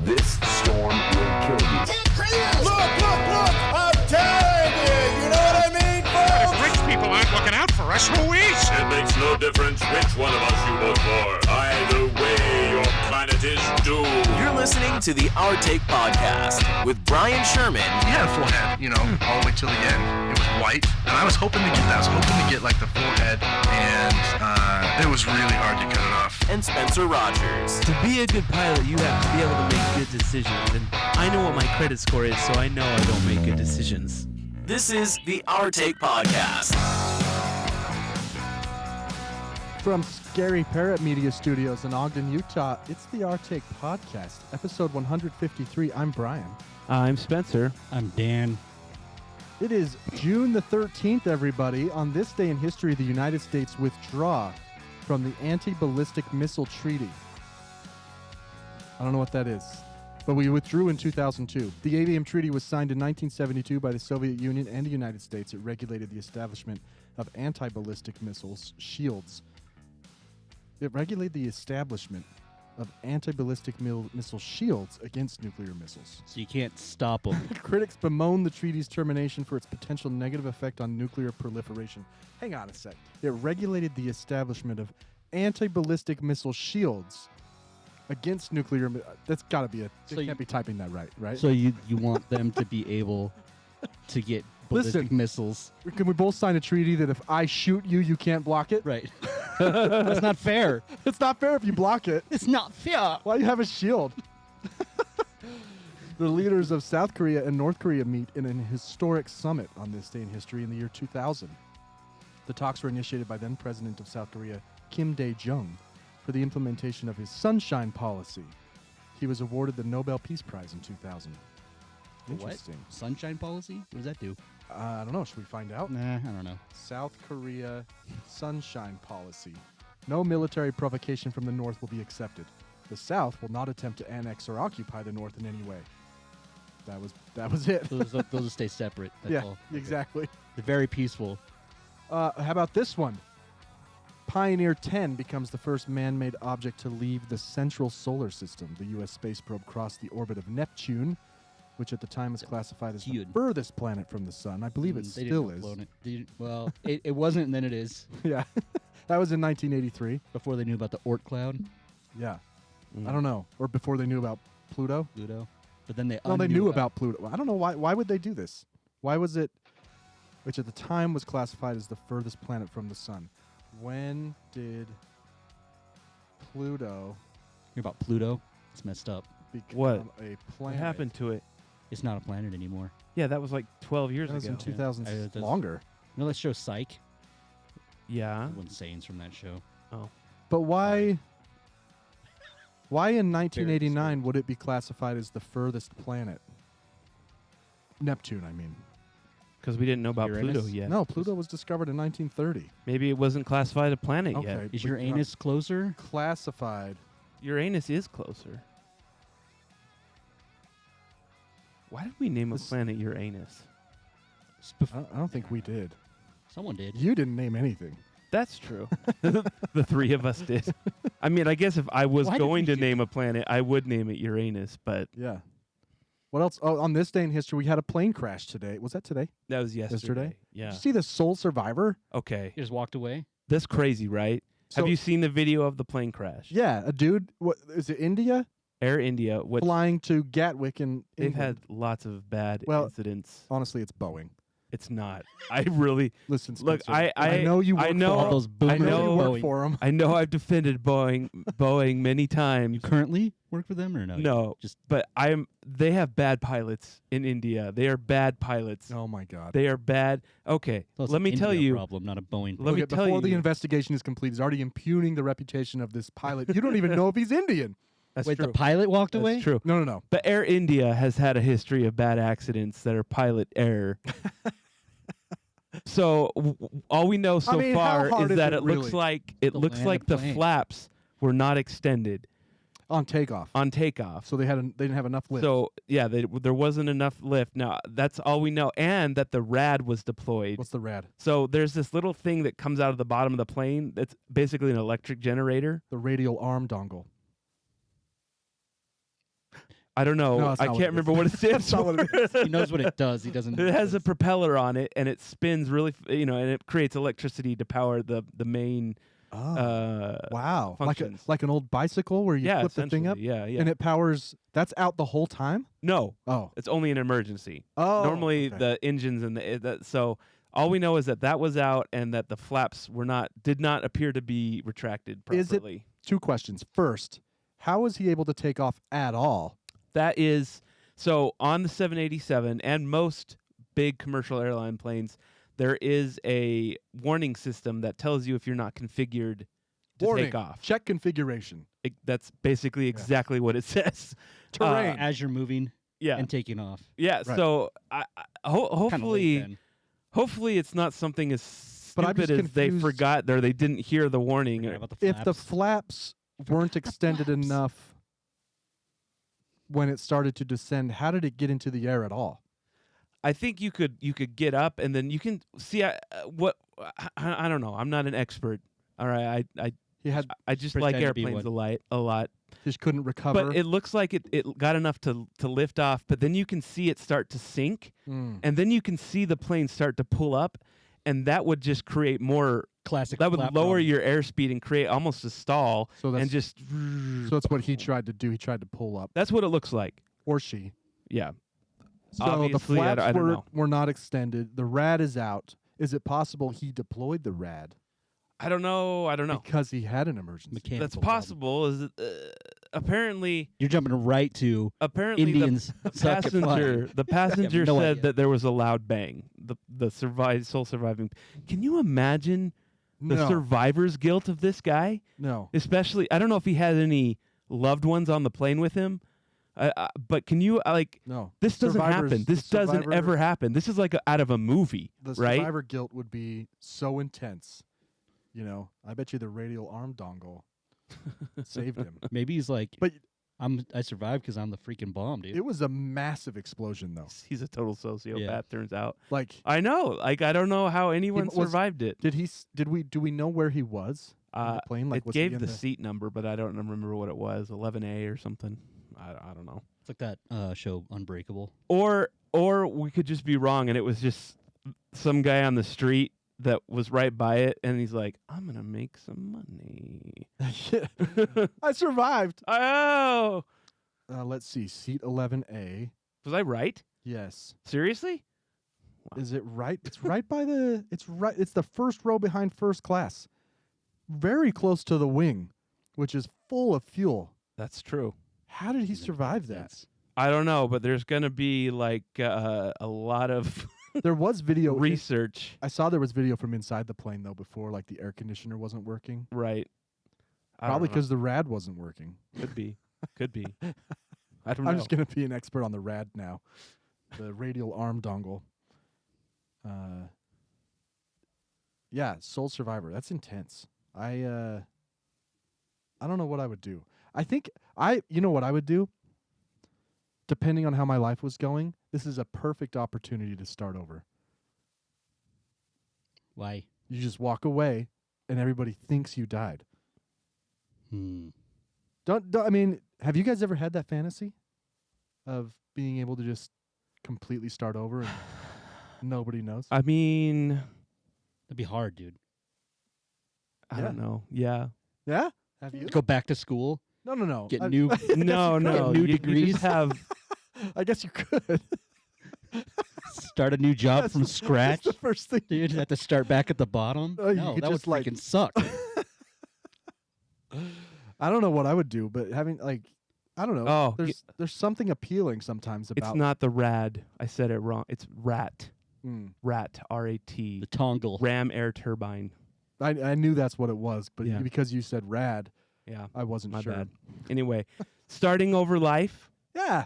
This storm will kill you. Look! I'm telling you! You know what I mean, If folks? rich people aren't looking out for us, who is? It makes no difference which one of us you vote for. Either way, your planet is doomed. You're listening to the Our Take Podcast with Brian Sherman. He had a full head, all the way till the end. It was white, and I was hoping to get that. I was hoping to get like the full head, and it was really hard to cut it off. And Spencer Rogers. To be a good pilot, you have to be able to make good decisions. And I know what my credit score is, so I know I don't make good decisions. This is the Our Take Podcast. From Scary Parrot Media Studios in Ogden, Utah, it's the Our Take Podcast, episode 153. I'm Brian. I'm Spencer. I'm Dan. It is June the 13th, everybody. On this day in history, the United States withdraw from the Anti-Ballistic Missile Treaty. I don't know what that is, but we withdrew in 2002. The ABM Treaty was signed in 1972 by the Soviet Union and the United States. It regulated the establishment of anti-ballistic missiles, shields. It regulated the establishment of anti-ballistic missile shields against nuclear missiles. So you can't stop them. Critics bemoan the treaty's termination for its potential negative effect on nuclear proliferation. Hang on a sec. It regulated the establishment of anti-ballistic missile shields against nuclear. That's got to be a. So They can't be typing that right? So you want them to be able to get ballistic missiles. Can we both sign a treaty that if I shoot you, you can't block it? Right. That's not fair. It's not fair if you block it. It's not fair. Why do you have a shield? The leaders of South Korea and North Korea meet in an historic summit on this day in history in the year 2000. The talks were initiated by then President of South Korea, Kim Dae-jung, for the implementation of his Sunshine Policy. He was awarded the Nobel Peace Prize in 2000. Interesting. What? Sunshine policy? What does that do? I don't know. Should we find out? Nah, I don't know. South Korea Sunshine Policy. No military provocation from the North will be accepted. The South will not attempt to annex or occupy the North in any way. That was it. Those will stay separate. That's yeah, all. Okay. exactly. They're very peaceful. How about this one? Pioneer 10 becomes the first man-made object to leave the central solar system. The U.S. space probe crossed the orbit of Neptune, which at the time was classified as the furthest planet from the sun. I believe it still is. Well, it wasn't, and then it is. Yeah. That was in 1983. Before they knew about the Oort cloud. Yeah. I don't know. Or before they knew about Pluto. But then they knew about Pluto. I don't know why. Why would they do this? Why was it, which at the time was classified as the furthest planet from the sun? When did Pluto Hear about Pluto? It's messed up. become What? a planet? What happened to it? It's not a planet anymore. Yeah, that was like 12 years That was ago. in 2000. Yeah. Longer. You know that show Psych? Yeah. Everyone's sayings from that show. Oh. But why? Why in 1989 would it be classified as the furthest planet? Neptune, I mean. Because we didn't know about Uranus? Pluto yet. No, Pluto was discovered in 1930. Maybe it wasn't classified a planet Okay. yet. Is Uranus closer? Classified. Uranus is closer. Why did we name a planet Uranus? I don't think we did. Someone did. You didn't name anything. That's true. The three of us did. I mean, I guess if I was Why did going we to do name a planet, I would name it Uranus, but Yeah. What else? Oh, on this day in history, we had a plane crash today. Was that today? that was yesterday. Yeah. Did you see the sole survivor? Okay. He just walked away? That's crazy, right? So- Have you seen the video of the plane crash? Yeah, a dude. What is it? India Air India. What flying to Gatwick in they've England. had lots of bad Well, incidents. Honestly, it's Boeing. It's not. I really Listen, look. Spencer, I know you. Work I know for All those boomers I know you work Boeing. for them. I know I've defended Boeing many times. You currently work for them or no? No, Just but they have bad pilots in India. They are bad pilots. Oh my God. They are bad. Okay, that's let an me tell India you. problem, not a Boeing. Let me Look, tell before the you. investigation is complete, he's already impugning the reputation of this pilot. You don't even know if he's Indian. That's Wait, true. the pilot walked That's away? true. No. But Air India has had a history of bad accidents that are pilot error. So all we know so I mean, how far hard is is that it it looks really? like To land a the plane. flaps were not extended On takeoff. on takeoff. So they didn't have enough lift. So yeah, there wasn't enough lift. Now that's all we know, and that the rad was deployed. What's the rad? So there's this little thing that comes out of the bottom of the plane that's basically an electric generator. The radial arm dongle. I don't know. No, that's I not what can't it remember is. what it stands That's not what it for. He knows what it does. He doesn't. It has a propeller on it, and it spins really, and it creates electricity to power the main. Wow, functions. like an old bicycle where you flip the thing up, Yeah, yeah. and it powers. That's out the whole time. No, Oh, it's only an emergency. oh. Normally okay. the engines and so all we know is that was out and that the flaps did not appear to be retracted Is it- properly. 2 questions. First, how was he able to take off at all? That is so on the 787 and most big commercial airline planes, there is a warning system that tells you if you're not configured to Warning. take off. Check configuration. That's basically exactly what it says. Terrain. as you're moving Yeah, and taking off. yeah. Right. So Kinda late then. hopefully it's not something as But I'm stupid just as they confused. forgot or they didn't hear the warning. Forgot about If the flaps. flaps weren't extended enough when it started to descend, how did it get into the air at all? I think you could get up and then you can see I don't know. I'm not an expert. All right, He had I just like Pretend to be airplanes one. a lot. just couldn't recover. But it looks like it got enough to lift off, but then you can see it start to sink, Mm. and then you can see the plane start to pull up, and that would just create more. Classic. That would flap lower problem. your airspeed and create almost a stall, So that's- and just. So that's what he tried to do. He tried to pull up, That's what it looks like. or she. Yeah. So the Obviously, I flaps don't know. were not extended. The rad is out. Is it possible he deployed the rad I don't know. because he had an emergency? Mechanical That's problem. possible. Is it, apparently You're jumping right to Indians the suck at flying. the passenger no said idea. that there was a loud bang. The sole surviving. Can you imagine the No. survivor's guilt of this guy? No. Especially, I don't know if he had any loved ones on the plane with him, but can you No. This doesn't Survivors- happen. This the doesn't survivor- ever happen. This is like out of a movie, The right? survivor guilt would be so intense. You know, I bet you the radial arm dongle saved him. Maybe he's like, But I survived because I'm the freaking bomb, dude. it was a massive explosion, though. He's a total sociopath. Yeah. Turns out. Like, I know. Like I don't know how anyone was- survived it. do we know where he was on the plane? Like, It was he gave in the seat number, but I don't remember what it was. 11A or something. I don't know. It's like that show Unbreakable. Or we could just be wrong, and it was just some guy on the street that was right by it, and he's like, "I'm gonna make some money." I survived. Oh, Let's see, seat 11A. was I right? Yes. Seriously? Is it right? It's right by the. It's right. It's the first row behind first class. Very close to the wing, which is full of fuel. That's true. How did he survive that? I don't know, but there's gonna be like a lot of There was video. research, I saw there was video from inside the plane though before, like the air conditioner wasn't working. right? I don't Probably know. because the rad wasn't working. could be. I don't know. I'm just gonna be an expert on the rad now, the radial arm dongle. Yeah, sole survivor. That's intense. I don't know what I would do. I think you know what I would do? Depending on how my life was going, this is a perfect opportunity to start over. Why? You just walk away and everybody thinks you died. Don't I mean, have you guys ever had that fantasy of being able to just completely start over and nobody knows? I mean, That'd be hard, dude. I don't know. Yeah. Yeah? Have you? Go back to school, No. get I- new. No. New You degrees. just have. I guess you could. Start a new job from scratch. That's the first thing. Dude, have to start back at the bottom. Oh, you No, could that would just, like- freaking suck. I don't know what I would do, but having I don't know. Oh, there's something appealing sometimes about It's not the rad. I said it wrong. It's rat. Mm. Rat. R-A-T. The tongle. Ram air turbine. I knew that's what it was, but Yeah. because you said rad, Yeah. I wasn't My sure. bad. Anyway, starting over life. Yeah.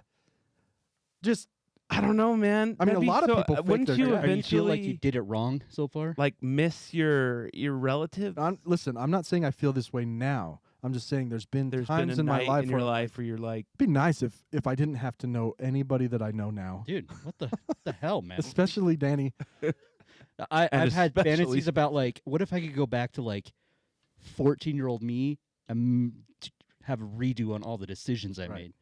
Just I don't know, man. I mean, That'd a be lot of so- people fake wouldn't their you death. Or you feel like you eventually did it wrong so far? miss your relative? listen, I'm not saying I feel this way now. I'm just saying there's been There's times been a in my night life in your where life where you're like, it'd be nice if I didn't have to know anybody that I know now. Dude, what the hell, man? Especially Danny. I've had especially- fantasies about what if I could go back to 14-year-old me and have a redo on all the decisions I Right. made.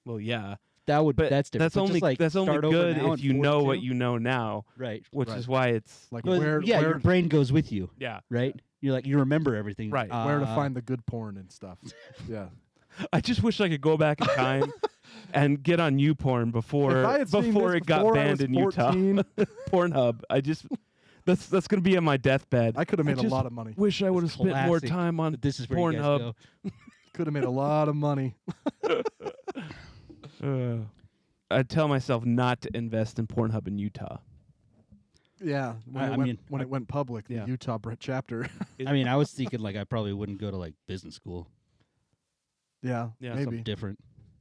well, yeah. But that's different. that's But only just, like, that's only start over good now if and you know forward what to. you know now, Right. which Right. is why it's Like Well, where yeah, where, your brain goes with you, yeah. right? You're like you remember everything. Right. where to find the good porn and stuff. Yeah. I just wish I could go back in time and get on YouPorn If I had seen before this it got before I banned was in Utah. 14, Pornhub. That's gonna be on my deathbed. I could have made a just lot of money. Wish I would have spent more classic. time on This is where you guys Pornhub. go. Could have made a lot of money. I tell myself not to invest in Pornhub in Utah. Yeah. When it went public, Yeah. the Utah chapter. I mean, I was thinking like I probably wouldn't go to like business school. Yeah. Yeah, Maybe. Something different.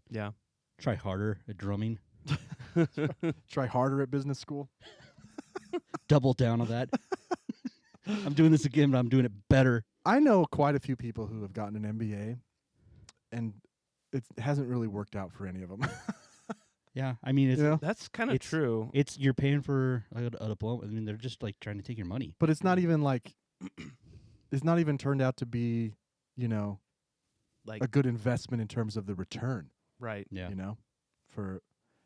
Yeah. Try harder at drumming. Try harder at business school. Double down on that. I'm doing this again, but I'm doing it better. I know quite a few people who have gotten an MBA, and it hasn't really worked out for any of them. Yeah, I mean, it's You know? That's kind of It's- true. it's you're paying for a diploma. I mean, they're just like trying to take your money. But it's not even like it's not even turned out to be, Like a good investment in terms of the return. right. Yeah.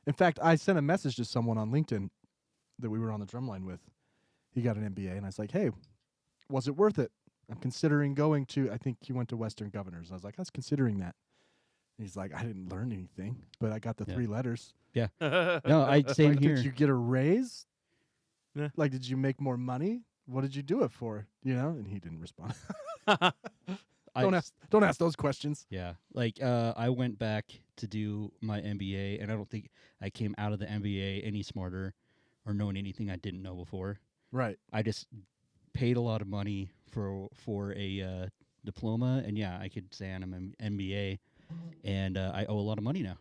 In fact, I sent a message to someone on LinkedIn that we were on the drumline with. He got an MBA, and I was like, "Hey, was it worth it? I'm considering going to." I think he went to Western Governors. I was like, "I was considering that." And he's like, "I didn't learn anything, but I got the Yeah. 3 letters." No, I same Like, here. did you get a raise? Yeah. Like, did you make more money? What did you do it for? And he didn't respond. Don't ask those questions. Yeah, like I went back to do my MBA, and I don't think I came out of the MBA any smarter or knowing anything I didn't know before. Right. I just paid a lot of money for a diploma, and yeah, I could say I'm an MBA, and I owe a lot of money now.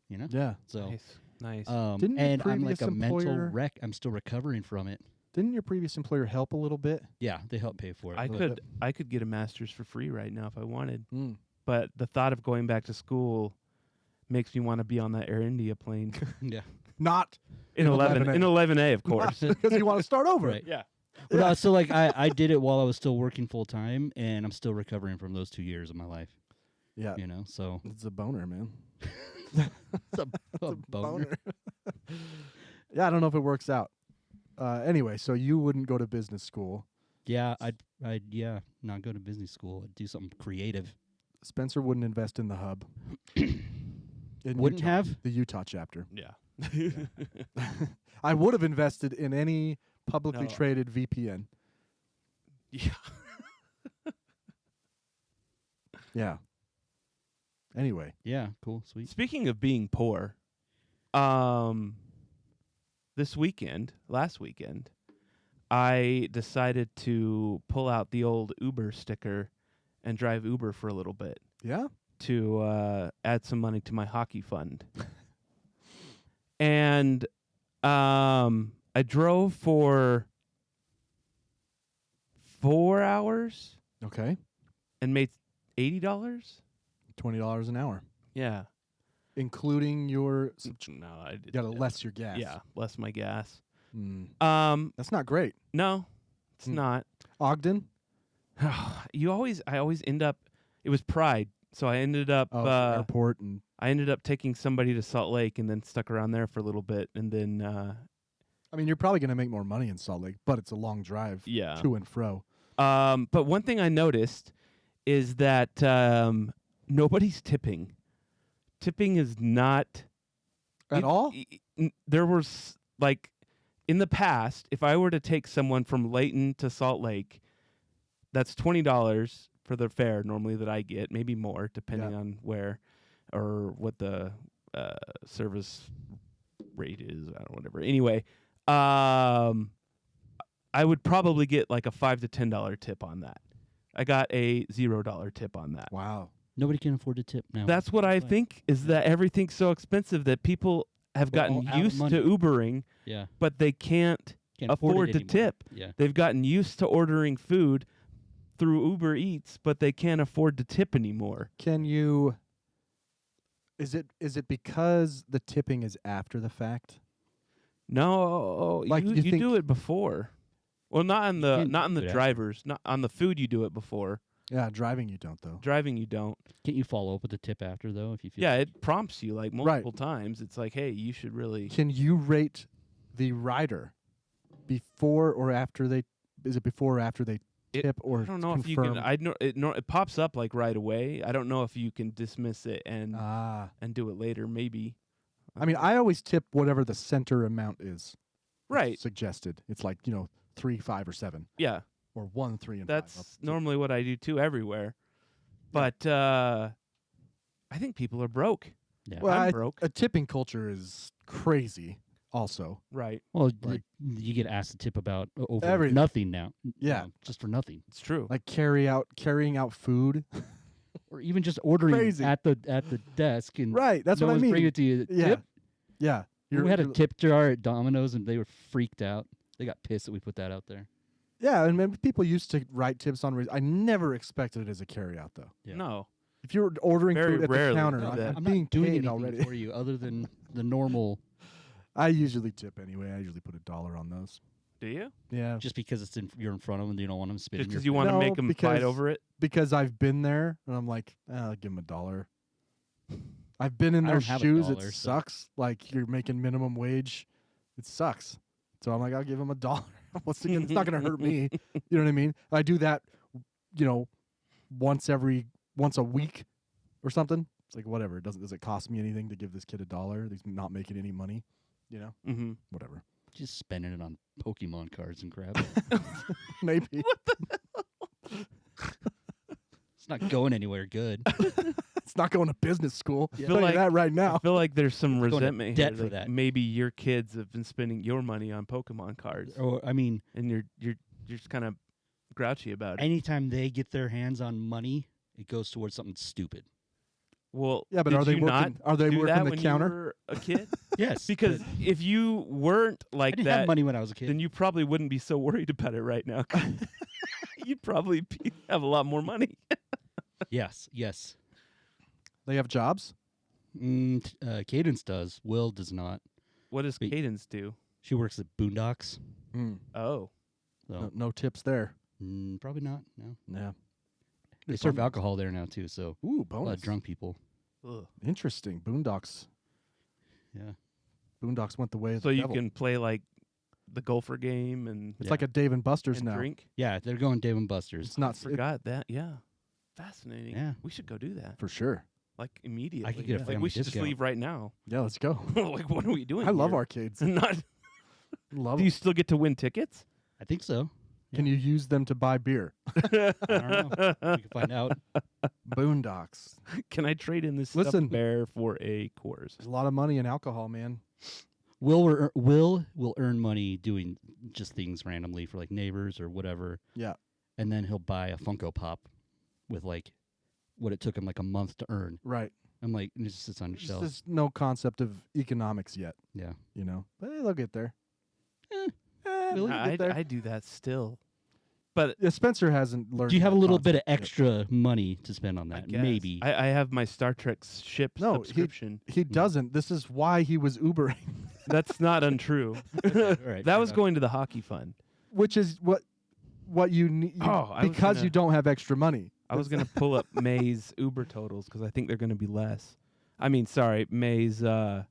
Yeah. So Nice. Didn't your and I'm like previous a mental employer- wreck. I'm still recovering from it. Didn't your previous employer help a little bit? Yeah, they help pay for it. I could get a master's for free right now if I wanted. Mm. But the thought of going back to school makes me want to be on that Air India plane Yeah, Not in 11 11A. in 11A, of course. because you want to start over. right. Yeah. Well, no, so like I did it while I was still working full time, and I'm still recovering from those 2 years of my life. Yeah. So It's a boner, man. it's a boner. Yeah, I don't know if it works out. Anyway, so you wouldn't go to business school. Yeah, I'd not go to business school. I'd do something creative. Spencer wouldn't invest in the hub. In Wouldn't Utah, have? the Utah chapter. Yeah. I would have invested in any publicly No. traded VPN. Yeah. Yeah. Anyway, Yeah, cool, sweet. Speaking of being poor, last weekend, I decided to pull out the old Uber sticker and drive Uber for a little bit yeah. to add some money to my hockey fund. And I drove for 4 hours Okay. and made $80. $20 an hour, Yeah. including your. No, I did. You gotta less your gas. Yeah, less my gas. Mm. That's not great. No, it's Mm. not. Ogden. I always end up. It was Pride, so I ended up. Airport and. I ended up taking somebody to Salt Lake and then stuck around there for a little bit, and then I mean, you're probably gonna make more money in Salt Lake, but it's a long drive. Yeah. To and fro. But one thing I noticed is that nobody's tipping. Tipping is not At all? There was like in the past, if I were to take someone from Layton to Salt Lake, that's $20 for the fare normally that I get, maybe more depending on where or what the service rate is. I don't know, whatever. Anyway, I would probably get like a $5 to $10 tip on that. I got a $0 tip on that. Wow. Nobody can afford to tip now. That's what I fine. think is that everything's so expensive that people have We're gotten all out of used money. to Ubering, Yeah. but they can't afford it to anymore. tip. Yeah. They've gotten used to ordering food through Uber Eats, but they can't afford to tip anymore. Can you? Is it because the tipping is after the fact? No, Like, you you do it before. Well, not on the can't do it after. drivers, not on the food. You do it before. Yeah, driving you don't though. Driving, you don't. Can't you follow up with a tip after though if you feel? Yeah, it prompts you like multiple times. It's like, hey, you should really. Can you rate the rider before or after they? Is it before or after they tip or I don't know if you confirm? can. I know it pops up like right away. I don't know if you can dismiss it and do it later. Maybe. I mean, I always tip whatever the center amount is. Right. Suggested. It's like 3, 5, or 7. Yeah. Or 1, 3, and 5. That's normally what I do too everywhere. But I think people are broke. Yeah. Well, I'm broke. A tipping culture is crazy. Also, Right. Well, Like- you get asked to tip about over Everything. nothing now. Yeah. Just for nothing, It's true. like carrying out food. or even just ordering Crazy. at the desk and Right. That's no what I one's mean. bringing it to you. Yeah. Tip? Yeah. We had a tip jar at Domino's and they were freaked out. They got pissed that we put that out there. Yeah, and man, people used to write tips on. I never expected it as a carryout though. Yeah. No. If you're ordering Very food at the rarely counter, do that. I'm not being doing paid anything already. for you other than the normal, I usually tip anyway. I usually put $1 on those. Do you? Yeah, just because you're in front of them, you don't want them spitting. Just your because you want to No, make them fight because- over it? because I've been there, and I'm like, I'll give them $1. I've been in I those don't have shoes. $1, It so- sucks. Like you're making minimum wage. It sucks. So I'm like, I'll give them $1. What's it's not going to hurt me. You know what I mean? I do that, once a week or something. It's like whatever. Does it cost me anything to give this kid $1? He's not making any money. Mm-hmm. Whatever. just spending it on Pokemon cards and crap. Maybe. It's not going anywhere good. It's not going to business school. Yeah. I'll Feel tell like- you that right now. I feel like there's some Going to resentment debt here. for like that. Maybe your kids have been spending your money on Pokemon cards, Or I mean, and you're just kind of grouchy about it. anytime they get their hands on money, it goes towards something stupid. Well, Yeah, but did are they you not working? Are they do working that the when counter? You were a kid? Yes, Because but if you weren't I like didn't that, have money when I was a kid. then you probably wouldn't be so worried about it right now. You'd probably have a lot more money. Yes. They have jobs. Cadence does. Will does not. What does Wait. Cadence do? She works at Boondocks. Oh, So No tips there. probably not. No, Yeah. they serve alcohol there now too. So Ooh, a lot bonus. of drunk people. ugh. Interesting. Boondocks. Yeah. Boondocks went the way of So the you devil. can play like the golfer game and It's like a Dave and Buster's and now. drink. Yeah, they're going Dave and Buster's. It's not I forgot that. Yeah, fascinating. Yeah. We should go do that for sure. like immediately. get a like family we should just discount. leave right now. Yeah, let's go. Like what are we doing? I love here? arcades. Not. Love Do you 'em. still get to win tickets? I think so. Can you use them to buy beer? I don't know. We can find out. Boondocks. Can I trade in this Listen. stuffed bear for a Coors? There's a lot of money in alcohol, man. Will earn money doing just things randomly for like neighbors or whatever, Yeah. and then he'll buy a Funko Pop with like what it took him like a month to earn. Right. I'm like, it just sits on your There's shelf. just no concept of economics yet, Yeah. But they'll get there. Really? they'll get there. I do that still, but Yeah, Spencer hasn't learned. Do you have a that little bit of concept yet. extra money to spend on I that? guess. Maybe. I have my Star Trek ship No, subscription. He doesn't. This is why he was Ubering, That's not untrue. All right, That fair was enough. going to the hockey fund. which is what you need Oh, I was because gonna- you don't have extra money. I was going to pull up May's Uber totals because I think they're going to be less. I mean, sorry, May's DoorDash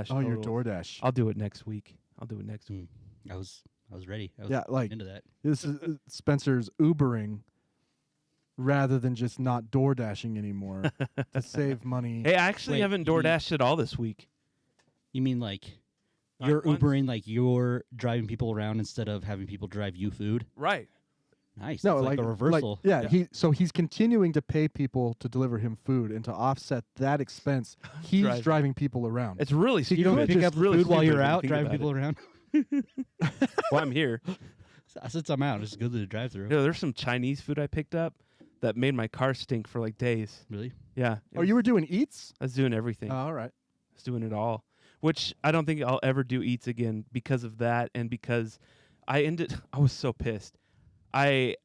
Oh, your totals. DoorDash. I'll do it next week. I'll do it next week. I was ready. I was Yeah, like into that. this is Spencer's Ubering rather than just not DoorDashing anymore to save money. Hey, I actually Wait, haven't you mean- DoorDashed at all this week. You mean like Not you're once. Ubering, like you're driving people around instead of having people drive you food? Right. Nice. No, It's like a reversal. yeah, he's continuing to pay people to deliver him food, and to offset that expense, he's Driving. driving people around. It's really So you don't stupid. pick It's up really food while stupid you're when you out think driving about people it. around? Well, I'm here. Since I'm out, just go to the drive-through. No, there's some Chinese food I picked up that made my car stink for like days. Really? Yeah. it Oh, was- you were doing eats? I was doing everything. Oh, all right. I was doing it all, which I don't think I'll ever do eats again because of that, and because I was so pissed. I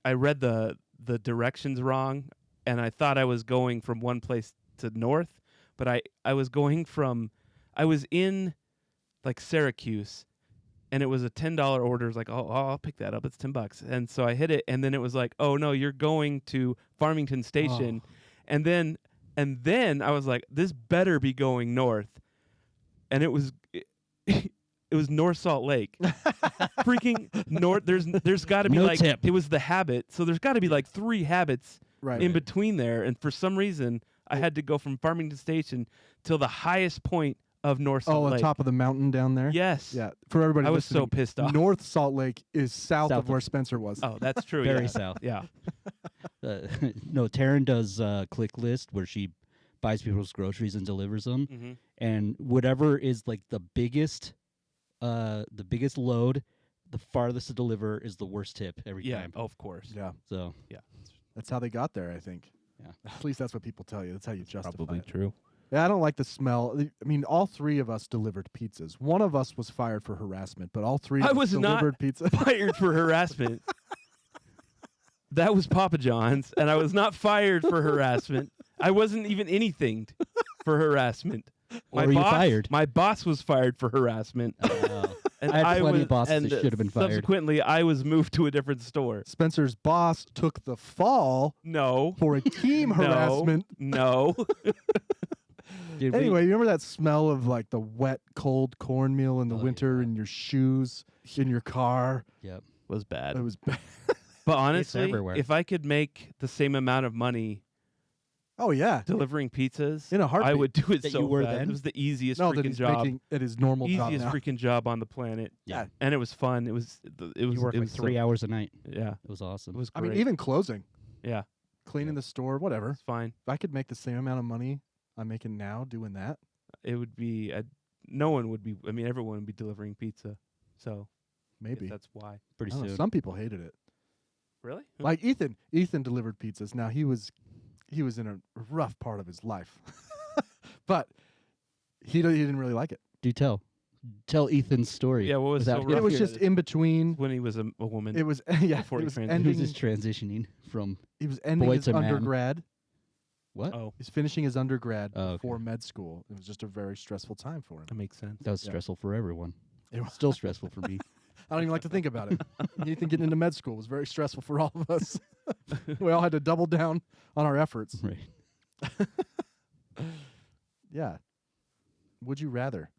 read the directions wrong, and I thought I was going from one place to north, but I was in like Syracuse, and it was a $10 order. It was like, oh, I'll pick that up. It's $10. And so I hit it, and then it was like, oh no, you're going to Farmington Station. And then I was like, this better be going north. And it was it was North Salt Lake. Freaking north. There's got to be No like tip. it was the Habit. So there's got to be like 3 Habits Right. in between there, and for some reason I had to go from Farmington Station till the highest point of North Salt on Lake. top of the mountain down there. Yes. Yeah. For everybody, I was so listening, pissed off. North Salt Lake is south South of where of- Spencer was. Oh, that's true. Very yeah. south. Yeah. No, Taryn does Click List where she buys people's groceries and delivers them, Mm-hmm. and whatever is like the biggest load, the farthest to deliver is the worst tip every Yeah. time. Oh, of course. Yeah. So That's how they got there, I think. Yeah. At least that's what people tell you. That's how you justify Probably it. true. Yeah, I don't like the smell. I mean, all 3 of us delivered pizzas. One of us was fired for harassment, but all 3 of I us was not delivered pizza. Fired for harassment. That was Papa John's, and I was not fired for harassment. I wasn't even anything for harassment. Or you fired. My boss was fired for harassment. And I had plenty was, of bosses and that should have been fired. Subsequently, I was moved to a different store. Spencer's boss took the fall No. for a team harassment. No. Dude, we- Anyway, you remember that smell of like the wet, cold cornmeal in the Oh, winter yeah. in your shoes, in your car? Yep. Was bad. It was bad. But honestly, everywhere. if I could make the same amount of money Oh, yeah. delivering pizzas, In a I heartbeat. would do it That so you were fast. then? It was the easiest No, that freaking he's job. making it his normal job Easiest now. freaking job on the planet. Yeah. And it was fun. It was You worked it like was 3 so- hours a night. Yeah. It was awesome. It was I great. mean, even closing, yeah. cleaning the store, whatever. It's fine. If I could make the same amount of money I'm making now doing that, It would be no one would be everyone would be delivering pizza. So I guess maybe. that's why. Pretty I don't know, soon. some people hated it. Really? Like Ethan. Ethan delivered pizzas. Now he was in a rough part of his life, but he didn't really like it. Do tell Ethan's story. Yeah, what was so without- rough? It was Yeah, just in between. when he was a woman. It was yeah. Before It he was transitioned. He ending. was just transitioning from He was ending boy his to man. undergrad. what? Oh, He's finishing his undergrad Oh, okay. before med school. It was just a very stressful time for him. that makes sense. That was Yeah. stressful for everyone. It was- Still stressful for me. I don't even like to think about it. Ethan getting into med school was very stressful for all of us. We all had to double down on our efforts. Right. Yeah. Would you rather?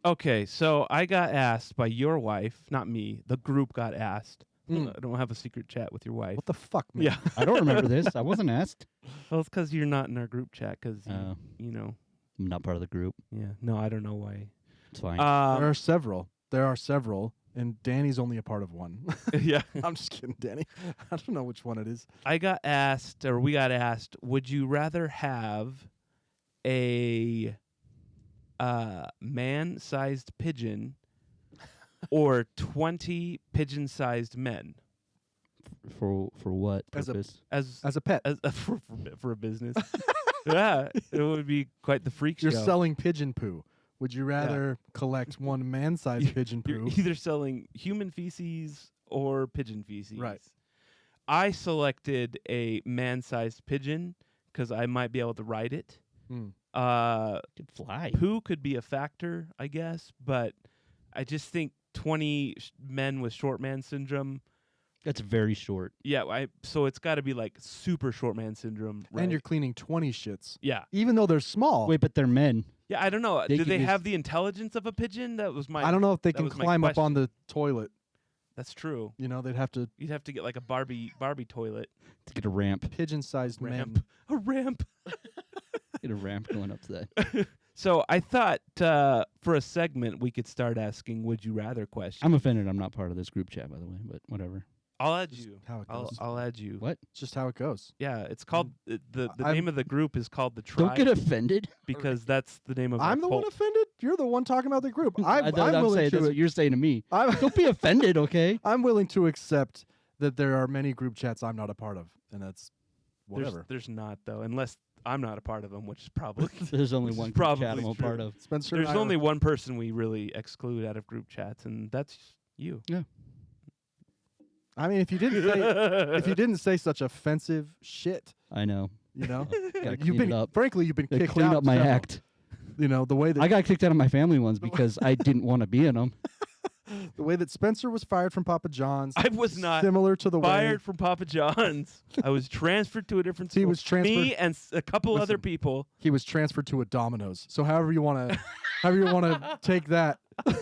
Okay, so I got asked by your wife, not me. The group got asked. Hmm. I don't have a secret chat with your wife. What the fuck, man? Yeah. I don't remember this. I wasn't asked. Well, it's because you're not in our group chat. Because Oh. you know. I'm not part of the group. Yeah. No, I don't know why. It's fine. There are several. And Danny's only a part of one. yeah. I'm just kidding, Danny. I don't know which one it is. I got asked, or we got asked, would you rather have a man-sized pigeon or 20 pigeon-sized men for what As a- purpose? As a pet, for a business? Yeah, it would be quite the freak you're show. selling pigeon poo. Would you rather collect one man-sized pigeon You're poo? either selling human feces or pigeon feces. Right. I selected a man-sized pigeon because I might be able to ride it. Hmm. Could fly. Poo could be a factor, I guess, but I just think 20 men with short man syndrome. That's very short. Yeah, so it's got to be like super short man syndrome. Right? And you're cleaning 20 shits, yeah, even though they're small. Wait, but they're men. yeah. I don't know. They Do could they use- have the intelligence of a pigeon? That was my. I don't know if they that can was my climb up on question. the toilet. That's true. You know, they'd have to You'd have to get like a Barbie toilet To get a ramp. pigeon-sized ramp, men. a ramp. Get a ramp going up to that. So I thought for a segment we could start asking "Would you rather" questions. I'm offended. I'm not part of this group chat, by the way. But whatever. I'll add Just you. how it I'll, goes. I'll add you. What? It's just how it goes. Yeah, it's called the I'm- name of the group is called the Don't Tribe get offended. because that's the name of our I'm the one cult. offended. You're the one talking about the group. I'm I'm willing saying to. that's what you're saying to me. I'm, Don't be offended, okay? I'm willing to accept that there are many group chats I'm not a part of, and that's whatever. There's not though, unless I'm not a part of them, which is probably There's only Which is one group chat probably I'm a true. part of. Spencer, there's and I only are- one person we really exclude out of group chats, and that's you. I mean, if you didn't say such offensive shit, I know. you know, Gotta you've clean been it up. frankly you've been Gotta kicked clean out. up my several. act. You know the way that I got kicked out of my family ones because I didn't want to be in them. The way that Spencer was fired from Papa John's. I was not similar to the fired way from Papa John's. I was transferred to a different school. He was transferred. Me and a couple other Listen. people. he was transferred to a Domino's. So however you want to take that. I've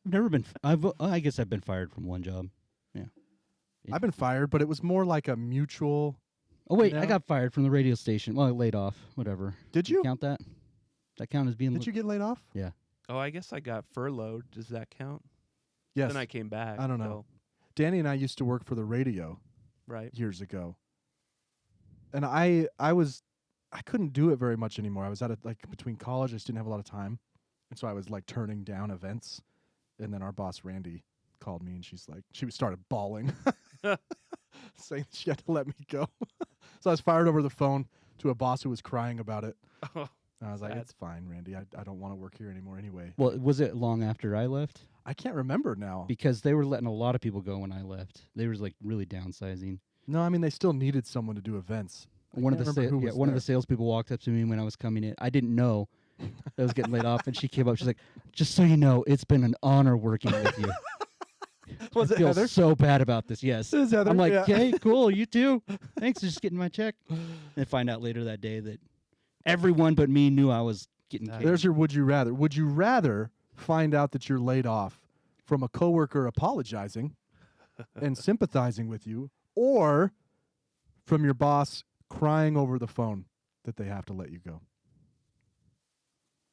never been. I guess I've been fired from one job. Yeah. I've been fired, but it was more like a mutual. Oh wait, You I know? got fired from the radio station. Well, laid off. Whatever. Did you? Count that? That count as being? Did you get laid off? Yeah. Oh, I guess I got furloughed. Does that count? Yes. Then I came back. I don't know. Danny and I used to work for the radio Right. years ago. And I couldn't do it very much anymore. I was between college, I just didn't have a lot of time. And so I was like turning down events. And then our boss Randy called me and she started bawling. Saying she had to let me go. So I was fired over the phone to a boss who was crying about it. Oh, And I was like, sad. it's fine, Randy. I don't want to work here anymore anyway. Well, was it long after I left? I can't remember now. Because they were letting a lot of people go when I left. They was like really downsizing. No, I mean, they still needed someone to do events. One of the salespeople walked up to me when I was coming in. I didn't know that I was getting laid off, and she came up. She's like, "Just so you know, it's been an honor working with you." Was I it feel Heather? so bad about this. Yes, It was Heather, I'm like, yeah. "Okay, cool, you too. Thanks for just getting my check." And find out later that day that everyone but me knew I was getting kicked. There's your would you rather. Would you rather find out that you're laid off from a coworker apologizing and sympathizing with you, or from your boss crying over the phone that they have to let you go?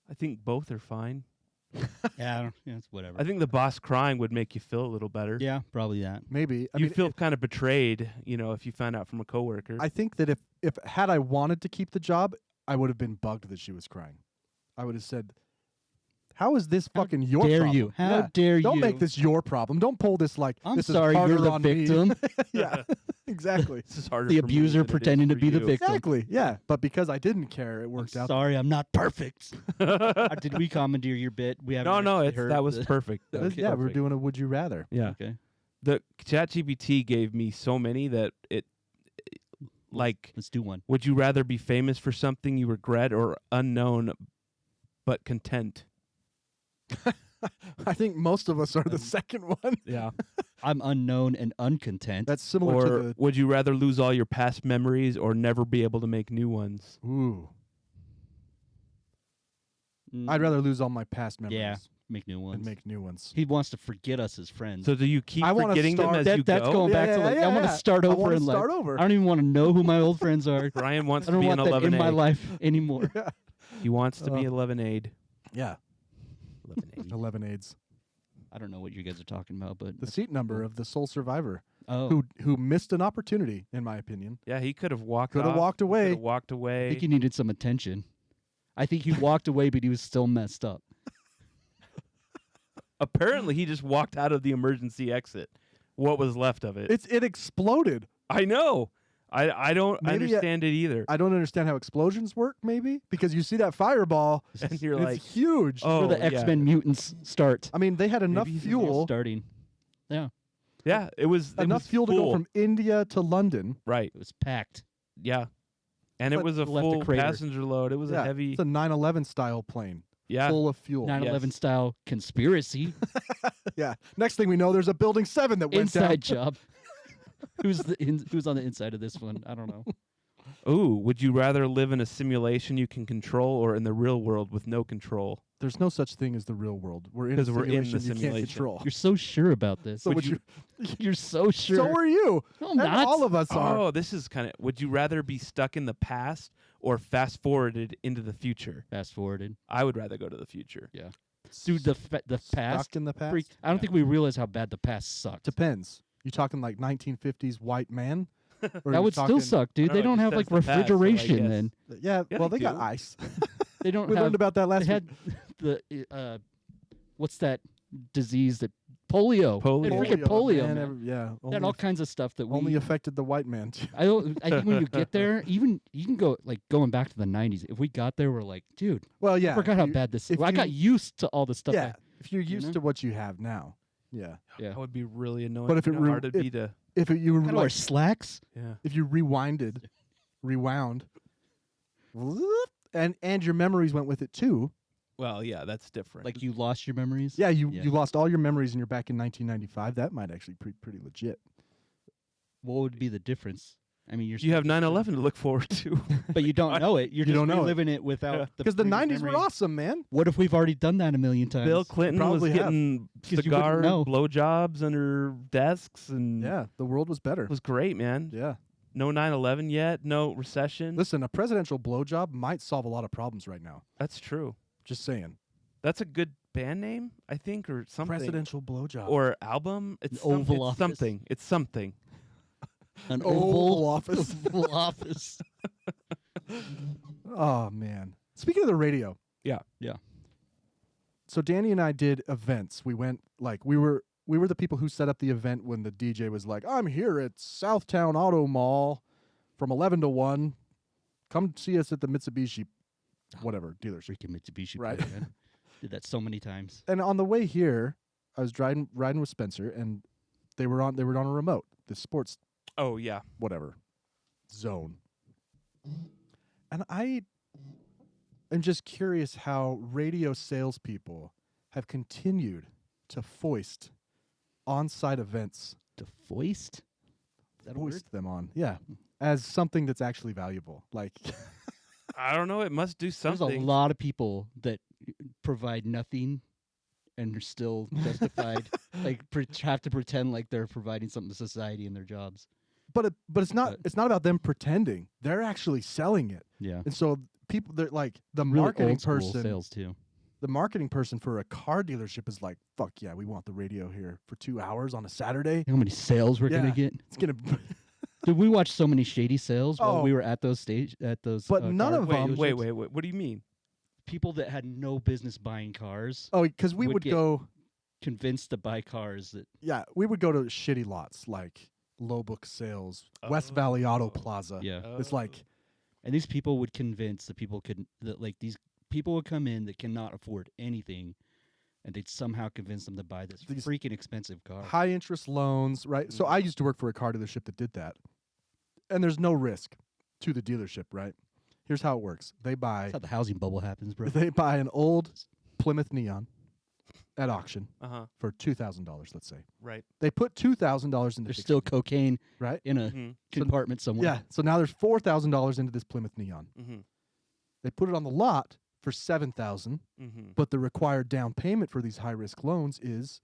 I think both are fine. Yeah, it's whatever. I think the boss crying would make you feel a little better. Yeah, probably that. Maybe. I You mean, feel kind of betrayed, if you found out from a coworker. I think that if had I wanted to keep the job, I would have been bugged that she was crying. I would have said, "How is this fucking your dare problem? you? How dare Don't you?" make this your problem. Don't pull this like I'm this sorry, is harder you're the on me." victim. Yeah, exactly. This is harder The for me abuser than it is pretending to for be the you. victim. Exactly. Yeah, but because I didn't care, it worked out. Sorry, I'm not perfect. Did we commandeer your bit? We haven't. No, actually heard that was the- perfect. That was Yeah, we're perfect. doing a would you rather. Yeah. Okay. The ChatGPT gave me so many that Let's do one. would you rather be famous for something you regret or unknown but content? I think most of us are the second one. Yeah. I'm unknown and uncontent. That's similar Or to would you rather lose all your past memories or never be able to make new ones? the. Ooh, Mm, I'd rather lose all my past memories Yeah, make new ones. and make new ones. He wants to forget us as friends. So do you keep I wanna forgetting them start- as you that's go? going back Yeah, to like yeah, I want to yeah. start I over wanna in life. start over. I don't even want to know who my old friends are. Brian wants I to don't be an want that in 11A. my life anymore. He wants to be 11A'd. Yeah, 11A. 11 AIDS. I don't know what you guys are talking about, but The seat number of the sole survivor oh, who missed an opportunity, in my opinion. Yeah, he could have walked Could have off. walked He away. could have walked I away. think he needed some attention. I think he walked away, but he was still messed up. Apparently, he just walked out of the emergency exit. What was left of it? It exploded. I know. I don't Maybe understand it either. I don't understand how explosions work. Maybe because you see that fireball, And you're it's like, huge. oh, Where the yeah. X-Men mutants start. I mean, they had enough Maybe he's fuel, Starting. Yeah, Yeah, it was enough was fuel to go full. from India to London. Right. it was packed. Yeah. And it But was a left a full crater. passenger load. It was a heavy. It's a 9/11 style plane, Yeah. full of fuel. 9/11 Yes. style conspiracy. Yeah. Next thing we know, there's a building 7 that went down. Inside job. Who's on the inside of this one? I don't know. Ooh, would you rather live in a simulation you can control or in the real world with no control? There's no such thing as the real world. We're in a 'Cause we're in the simulation you simulation. can't control. You're so sure about this. So would you? You're so sure. So are you. No, I'm And not. all of us are. Oh, this is kind of. Would you rather be stuck in the past or fast forwarded into the future? Fast forwarded. I would rather go to the future. Dude, the past. Stuck in the past. Freak. I don't think we realize how bad the past sucked. Depends. You talking like 1950s white man? Or That you would still talking- suck, dude. I They don't don't know, it have just like says the past, so I refrigeration guess. Yeah. then. Yeah, Well, they they got do. ice. They don't We have. learned about that last They week. had the what's that disease that polio? Polio. They had freaking polio, man, man. yeah. They Only, had all kinds of stuff that we. only affected the white man. too. I don't. I think when you get there, even you can go like going back to the '90s. If we got there, we're like, dude, Well, yeah. I forgot how you- bad this. if Well, I got you- used to all the stuff. Yeah. If you're used know? to what you have now. Yeah. Yeah. That would be really annoying. But if You it know how hard it'd be to. If it, you were I wear like, slacks. Yeah. if you rewound, and your memories went with it too, Well, yeah, that's different. Like you lost your memories? Yeah, you lost all your memories and you're back in 1995. That might actually be pretty legit. What would be the difference? I mean, you have 9/11 to look forward to. but you don't know it. You're You just don't know it. reliving it without Because the previous 90s were memory. awesome, man. What if we've already done that a million times? Bill Clinton was probably have. getting 'Cause you wouldn't cigar know. blowjobs under desks, and Yeah, the world was better. it was great, man. Yeah. No 9/11 yet, no recession. Listen, a presidential blowjob might solve a lot of problems right now. That's true. Just saying. That's a good band name, I think, or something. Presidential blowjob. Or album. It's An Oval it's Office. something. It's something. An Oval Office. Oval Office. Oh, man. Speaking of the radio. Yeah. Yeah. So Danny and I did events. We went, like, we were the people who set up the event when the DJ was like, I'm here at Southtown Auto Mall from 11 to 1. Come see us at the Mitsubishi, whatever, dealership. Freaking Mitsubishi. Right. player, man. Did that so many times. And on the way here, I was riding with Spencer, and they were on a remote, the sports Oh, yeah. whatever zone. And I am just curious how radio salespeople have continued to foist on-site events, To foist? Is that a word? foist them on, yeah, as something that's actually valuable. Like, I don't know. It must do There's something. a lot of people that provide nothing and are still justified, like have to pretend like they're providing something to society in their jobs. but it's not about them pretending. They're actually selling it, Yeah. and so people, they're like the Really marketing old school person. sales too. The marketing person for a car dealership is like, fuck yeah, we want the radio here for 2 hours on a Saturday. You know how many sales we're Yeah. gonna get? It's gonna, Did we watch so many shady sales while Oh. we were at those But none car of them- Wait, dealerships? wait. What do you mean? People that had no business buying cars oh, because we Would would get- go, convinced to buy cars that yeah, we would go to shitty lots like Low Book Sales, West Valley Auto Plaza. yeah. It's like, And these people would convince the people these people would come in that cannot afford anything, and they'd somehow convince them to buy this These freaking expensive car. high interest loans, right? So I used to work for a car dealership that did that. And there's no risk to the dealership, right? Here's how it works. They buy That's how the housing bubble happens, bro. they buy an old Plymouth Neon at auction Uh-huh. for $2,000, let's say. Right. They put $2,000 into There's fixed still it, cocaine right? in a Mhm. compartment somewhere. Yeah. So now there's $4,000 into this Plymouth Neon. Mhm. They put it on the lot for $7,000, Mhm. but the required down payment for these high risk loans is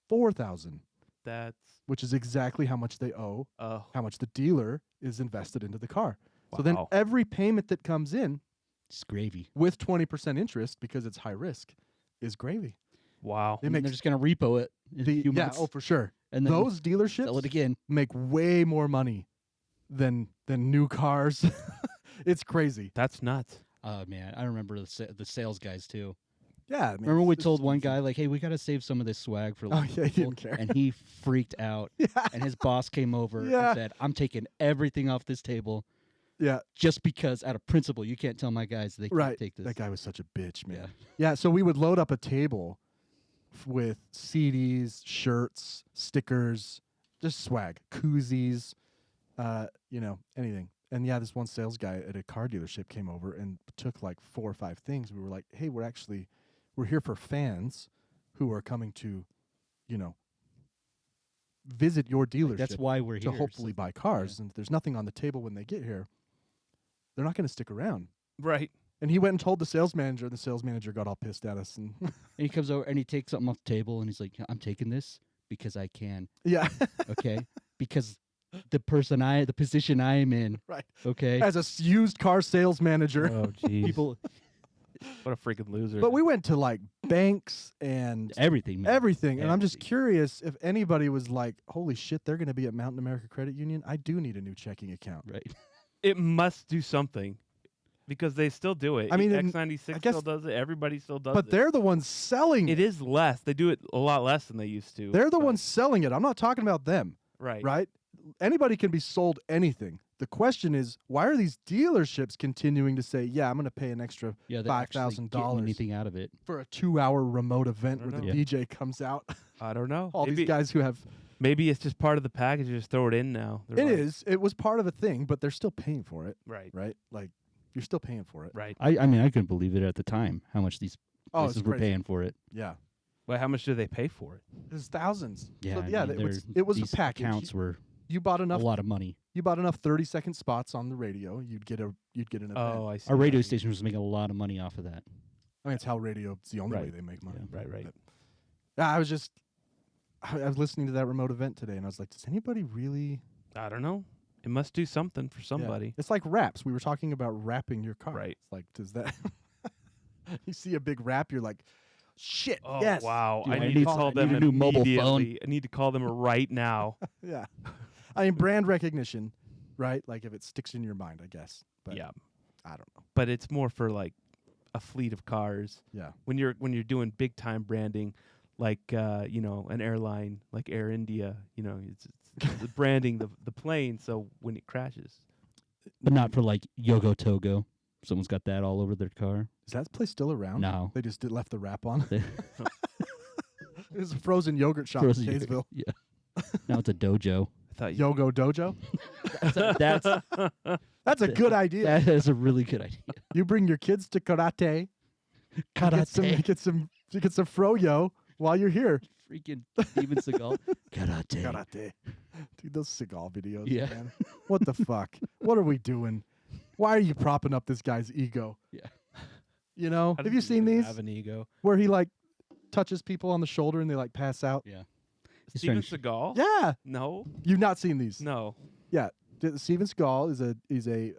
$4,000, That's which is exactly how much they owe, how much the dealer is invested into the car. So then Wow. every payment that comes in It's gravy. with 20% interest because it's high risk is gravy. wow. They And make they're just gonna repo it in a few yeah, months, oh for sure. and then Those dealerships sell it again. make way more money than new cars. It's crazy. That's nuts. Oh man, I remember the sales guys too. Yeah. Man, Remember we it's told just one easy. guy like, "Hey, we got to save some of this swag for." Oh, local yeah, he people," didn't care. and he freaked out. Yeah. And his boss came over Yeah. and said, "I'm taking everything off this table Yeah. just because, out of principle, you can't tell my guys they can't Right. take this." That guy was such a bitch, man. Yeah. Yeah, so we would load up a table with CDs, shirts, stickers, just swag, koozies, anything. And yeah, this one sales guy at a car dealership came over and took like 4 or 5 things. We were like, "Hey, we're here for fans who are coming to, visit your dealership That's why we're to here. hopefully buy cars. And if there's nothing on the table when they get here, they're not going to stick around." Right. And he went and told the sales manager, and the sales manager got all pissed at us. And And he comes over and he takes something off the table and he's like, "I'm taking this because I can, yeah, okay? Because the position I am in, right. okay? As a used car sales manager. Oh, geez. People, What a freaking loser. But we went to like banks and everything, man. everything. And I'm just Everything. curious if anybody was like, holy shit, they're going to be at Mountain America Credit Union. I do need a new checking account. Right. It must do something because they still do it. I mean, X96 I guess- still does it. Everybody still does But it. they're the ones selling It is less. They do it a lot less than they used to. They're the but- ones selling it. I'm not talking about them, Right. right? Anybody can be sold anything. The question is, why are these dealerships continuing to say, yeah, I'm going to pay an extra Yeah, they're actually getting $5,000 anything out of it. for a 2-hour remote event I where don't the know. DJ comes out? I don't know. All maybe, these guys who have... maybe it's just part of the package. Just throw it in now. They're It like- is. It was part of a thing, but they're still paying for it, Right. right? Like, You're still paying for it. Right. I mean, I couldn't believe it at the time how much these Oh, it's places were crazy. paying for it. Yeah. Well, how much do they pay for it? It was thousands. Yeah, So, I yeah. mean, It was a these package. accounts were You bought a enough. lot of money. You bought enough 30-second spots on the radio. You'd get an event. Oh, I see. Our radio what you station was making a lot of money off of that. I mean, it's how radio. It's the only way Right. they make money. mean. Right, right. But, yeah, I was listening to that remote event today, and I was like, does anybody really? I don't know. It must do something for Yeah. somebody. It's like wraps. We were talking about wrapping your car. Right. It's like, does that? You see a big wrap, you're like, shit. Oh, yes. wow. Dude, I I need need to to- call I them need a new mobile phone. immediately. I need to call them right now. Yeah. I mean, brand recognition, right? Like if it sticks in your mind, I guess. But Yeah. I don't know. But it's more for like a fleet of cars. Yeah. When you're doing big time branding, like an airline like Air India, it's branding the plane so when it crashes. But not for like Yogo Togo. Someone's got that all over their car. Is that place still around? No. They just left the wrap on. They- There's a frozen yogurt shop Frozen in yogurt. Kaysville. Yeah. Now it's a dojo. I thought you Yogo Dojo. That's That's a good idea. that is a really good idea. You bring your kids to karate. Karate. Get some froyo while you're here. Freaking Steven Seagal. Karate. Karate. Dude, those Seagal videos, Yeah. man. What the fuck? What are we doing? Why are you propping up this guy's ego? Yeah. You know? How Have does you he seen even these? Have an ego. Where he like touches people on the shoulder and they like pass out? Yeah. He's Steven trying Seagal? Yeah. No. You've not seen these? No. Yeah. Steven Seagal is a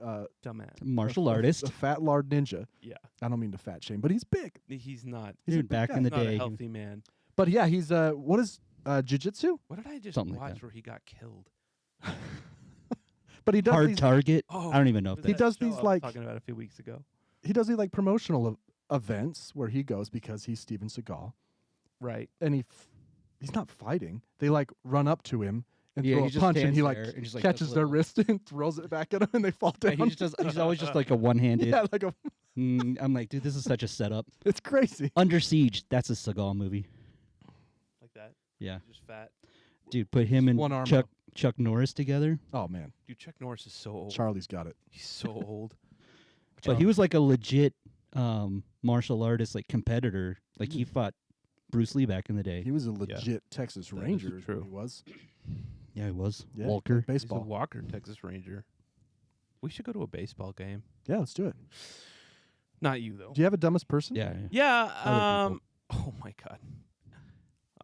Dumbass. martial a artist. fat lard ninja. Yeah. I don't mean to fat shame, but he's big. He's not. He's a Dude, big back guy. in the Not a day. healthy man. But yeah, he's what is jiu-jitsu? What did I just Something like watch that. where he got killed? But he does Hard these, target. Oh, I don't even know if was He that does show these, I was like- talking about a few weeks ago. he does these like promotional events where he goes because he's Steven Seagal, Right. and he's not fighting. They like run up to him and Yeah, throw he a just punch, and stands he like there and just, like, catches does their little- wrist and throws it back at him, and they fall down. And he's always just like a one-handed. yeah, like I'm like, dude, this is such a setup. it's crazy. Under Siege. That's a Seagal movie. Like that. Yeah. Just fat. Dude, put him and One arm Chuck Norris together. Oh man, Dude, Chuck Norris is so old. Charlie's got it. He's so old. But he was like a legit martial artist, like competitor. Like Mm. he fought Bruce Lee back in the day. He was a legit Texas That is Ranger. Is what true. he was. Yeah, he was. Yeah, Walker. played He's a baseball. Walker, Texas Ranger. We should go to a baseball game. Yeah, let's do it. Not you though. Do you have a dumbest person? Yeah. Yeah. Other Oh my God.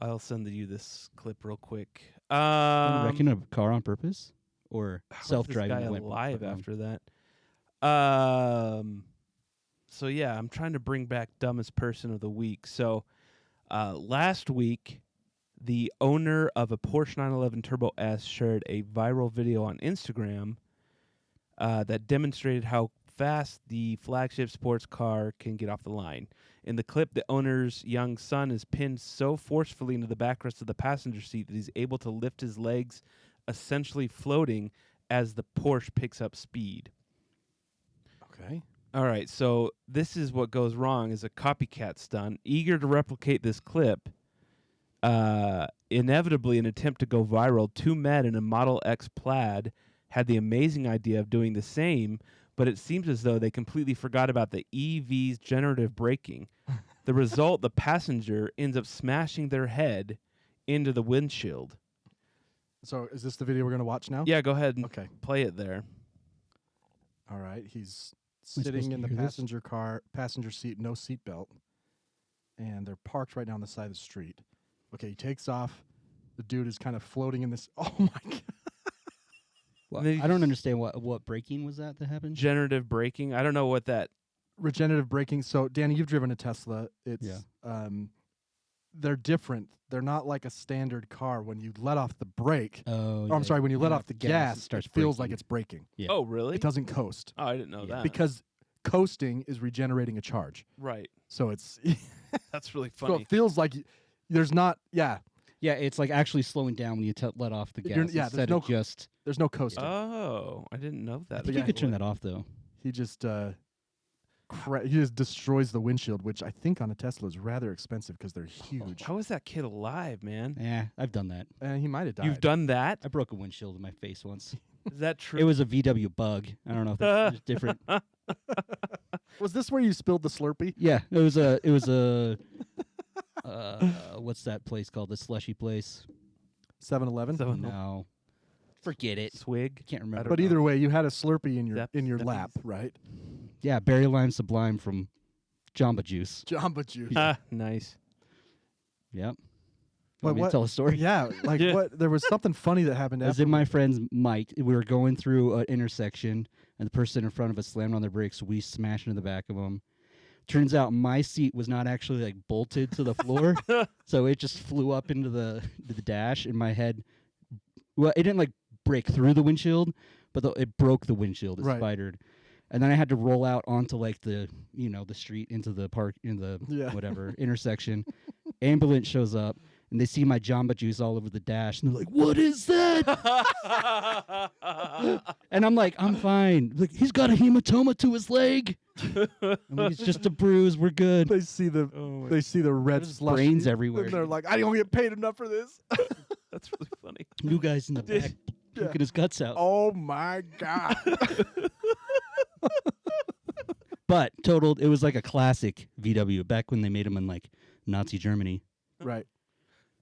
I'll send you this clip real quick. Wrecking a car on purpose, or how is self-driving. This guy that went alive wrong? after that. So yeah, I'm trying to bring back dumbest person of the week. So last week, the owner of a Porsche 911 Turbo S shared a viral video on Instagram that demonstrated how fast the flagship sports car can get off the line. In the clip, the owner's young son is pinned so forcefully into the backrest of the passenger seat that he's able to lift his legs, essentially floating as the Porsche picks up speed. Okay. All right, so this is what goes wrong is a copycat stunt. Eager to replicate this clip, inevitably an attempt to go viral, two men in a Model X plaid had the amazing idea of doing the same, but it seems as though they completely forgot about the EV's generative braking. The result, the passenger ends up smashing their head into the windshield. So is this the video we're gonna watch now? Yeah, go ahead and Okay. play it there. All right. He's Am I supposed sitting to in the hear this? passenger seat, no seatbelt, and they're parked right down the side of the street. Okay, he takes off. The dude is kind of floating in this. Oh my god! Well, They I don't just- understand what braking was that happened. Generative braking. I don't know what that. Regenerative braking. So, Danny, you've driven a Tesla. It's Yeah. they're different. They're not like a standard car. When you let off the brake, Oh, I'm sorry, when you let off the gas, it starts it feels like braking. it's braking. Yeah. Oh, really? It doesn't coast Oh, I didn't know Yeah. that. because coasting is regenerating a charge. Right. So it's That's really so funny. it feels like there's not. Yeah, Yeah, it's like actually slowing down when you let off the gas You're- yeah, there's instead no of just. there's no coasting. Oh, I didn't know I that. think you could turn that off though. He just he just destroys the windshield, which I think on a Tesla is rather expensive because they're huge. How is that kid alive, man? Yeah, I've done that. And he might have died. You've done that? I broke a windshield in my face once. Is that true? It was a VW Bug. I don't know if that's different. Was this where you spilled the Slurpee? Yeah, it was a. What's that place called? The slushy place? 7-Eleven? No, forget it. Swig. Can't remember. But either way, you had a Slurpee in your Depths. lap, right? Yeah, Berry Lime Sublime from Jamba Juice. Jamba Juice. Ah, nice. Yep. Wait, Want me to tell a story? Yeah, like Yeah. what? There was something funny that happened I was after. in my friend's Mike. We were going through an intersection, and the person in front of us slammed on their brakes. So we smashed into the back of them. Turns out my seat was not actually like bolted to the floor, so it just flew up into the dash. In my head, well, it didn't like break through the windshield, but it broke the windshield. It Right. spidered, and then I had to roll out onto like the the street into the park in the Yeah. whatever intersection. Ambulance shows up. And they see my Jamba Juice all over the dash, and they're like, "What is that?" And I'm like, "I'm fine." Like, he's got a hematoma to his leg. I'm like, it's just a bruise. We're good. They see the red There's slush. brains everywhere. And they're like, I don't get paid enough for this. That's really funny. New guy's in the back, puking his guts out. Oh my god. But totaled, it was like a classic VW back when they made them in like Nazi Germany. Right.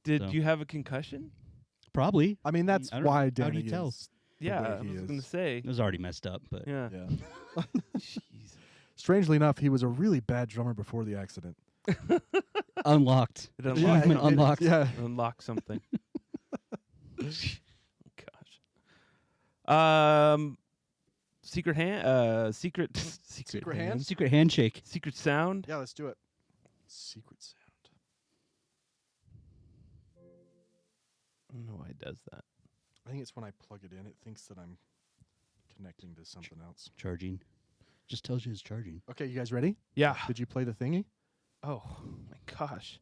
Did So. you have a concussion? Probably. I mean, that's I don't- why how Danny do you tell? is the Yeah, way I he was is. going to say. It was already messed up, but Yeah. Yeah. Jeez. Strangely enough, he was a really bad drummer before the accident. unlocked. It unlocked, Achievement unlocked. Yeah. unlock something. Gosh. Secret hand. Secret. Secret hand? Secret handshake. Secret sound. Yeah, let's do it. Secret sound. I don't know why it does that. I think it's when I plug it in, it thinks that I'm connecting to something else. Charging. Just tells you it's charging. Okay, you guys ready? Yeah. Did you play the thingy? Oh my gosh.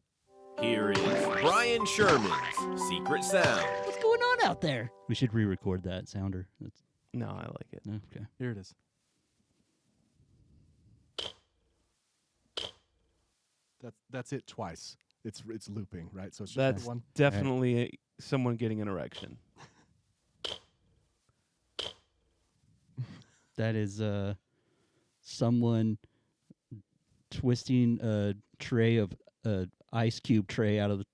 Here is Brian Sherman's Secret Sound. What's going on out there? We should re-record that sounder. That's No, I like it. okay. Here it is. That's it twice. It's looping, right? So it's just That's one. definitely someone getting an erection. That is someone twisting a tray of ice cube tray out of the.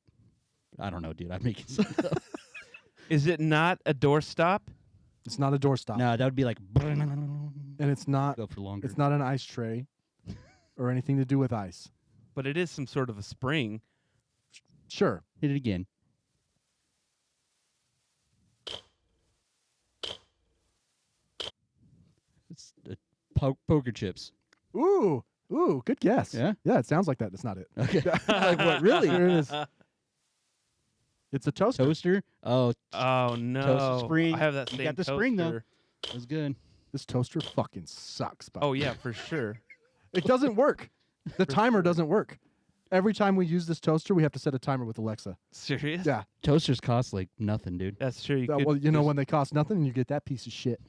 I don't know, dude. I'm making something up. Is it not a doorstop? It's not a doorstop. No, that would be like. And it's not Go for longer. it's not an ice tray or anything to do with ice. But it is some sort of a spring. Sure. Hit it again. It's poker chips. Ooh, good guess. Yeah? Yeah, it sounds like that. It's not it. Okay. Like what? Really? Here it is. It's a toaster. Toaster? Oh, Oh no! Toaster spring. I have that You same got the spring, though. toaster. that was good. This toaster fucking sucks. By Oh the way. yeah, for sure. It doesn't work. The timer doesn't work. Every time we use this toaster, we have to set a timer with Alexa. Serious? Yeah. Toasters cost like nothing, dude. That's true. You could Well, you know just- when they cost nothing and you get that piece of shit.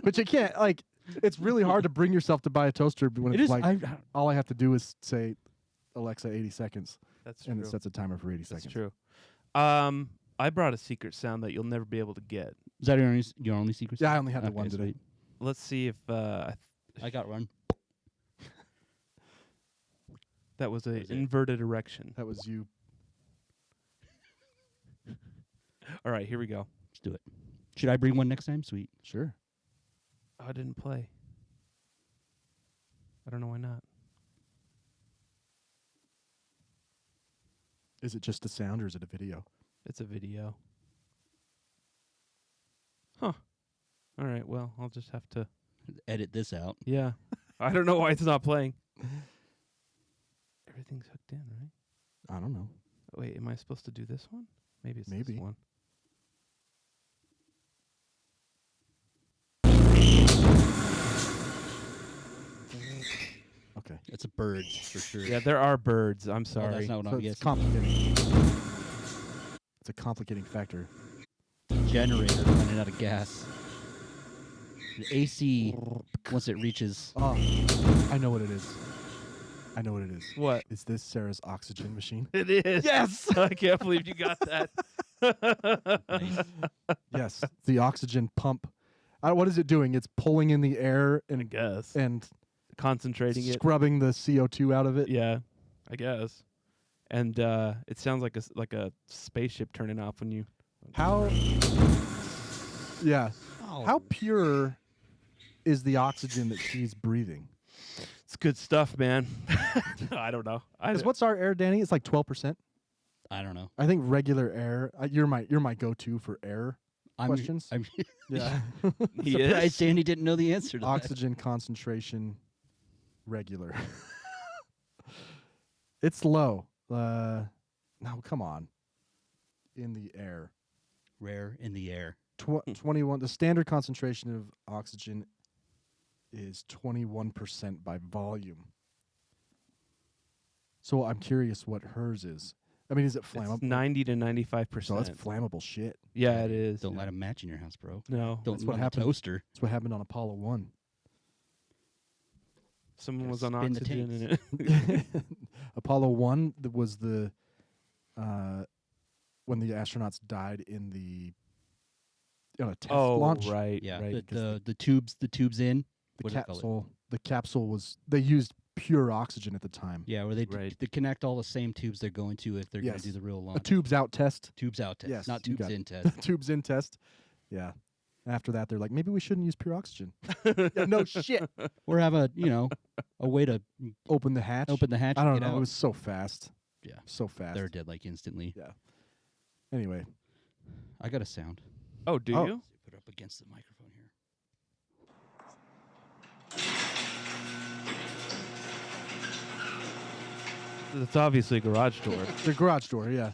But you can't, like, it's really hard to bring yourself to buy a toaster when It it's is. like, all I have to do is say, Alexa, 80 seconds. That's And true. it sets a timer for 80 That's seconds. true. I brought a secret sound that you'll never be able to get. Is that your only secret? Yeah, I only had the Okay, one today. sweet. Let's see if I got one. that was a Was it? inverted erection. That was you. All right, here we go. Let's do it. Should I bring one next time? Sweet. Sure. Oh, I didn't play. I don't know why not. Is it just a sound or is it a video? It's a video. Huh. All right, well, I'll just have to. Edit this out. Yeah. I don't know why it's not playing. Everything's hooked in, right? I don't know. Wait, am I supposed to do this one? Maybe it's Maybe. this one. Okay. It's a bird for sure. Yeah, there are birds. I'm Oh, sorry. that's not what So I'm it's guessing. complicating. It's a complicating factor. Generator running out of gas. The AC, once it reaches. Oh, I know what it is. I know what it is. What? Is this Sarah's oxygen machine? It is. Yes! I can't believe you got that. Yes, the oxygen pump. What is it doing? It's pulling in the air I and guess. and Concentrating it. scrubbing the CO2 out of it. Yeah, I guess. And it sounds like a spaceship turning off when you. How? Yeah. Oh. How pure is the oxygen that she's breathing? It's good stuff, man. I don't know. Because what's our air, Danny? It's like 12%. I don't know. I think regular air. You're my go-to for air questions. I'm Yeah. He surprised is? Danny didn't know the answer to that. Oxygen concentration, regular. It's low. No, come on. In the air. Rare in the air. 21. The standard concentration of oxygen is 21% by volume. So I'm curious what hers is. I mean, is it It's flammable? 90 to 95%. So that's flammable shit. Yeah, it is. Don't let them match in your house, bro. No. Don't That's what run the happened. toaster. That's what happened on Apollo 1. Someone Gotta was on spin the oxygen in tanks. it. Apollo 1 was the when the astronauts died on a test launch. right. Yeah, right. the tubes in. The What do they call it? capsule was, they used pure oxygen at the time. Yeah, where they Right. they connect all the same tubes they're going to if they're going Yes. to do the real A launch. tubes out test. Tubes out test, Yes, not you tubes got in it. test. Tubes in test. Yeah. After that, they're like, maybe we shouldn't use pure oxygen. Yeah, no shit. Or have a a way to Open the hatch. open the hatch. I and don't get know. Out. It was so fast. Yeah. So fast. They're dead like instantly. Yeah. Anyway. I got a sound. Oh, do Oh. you? Put it up against the microphone here. It's obviously a garage door. The garage door, yeah.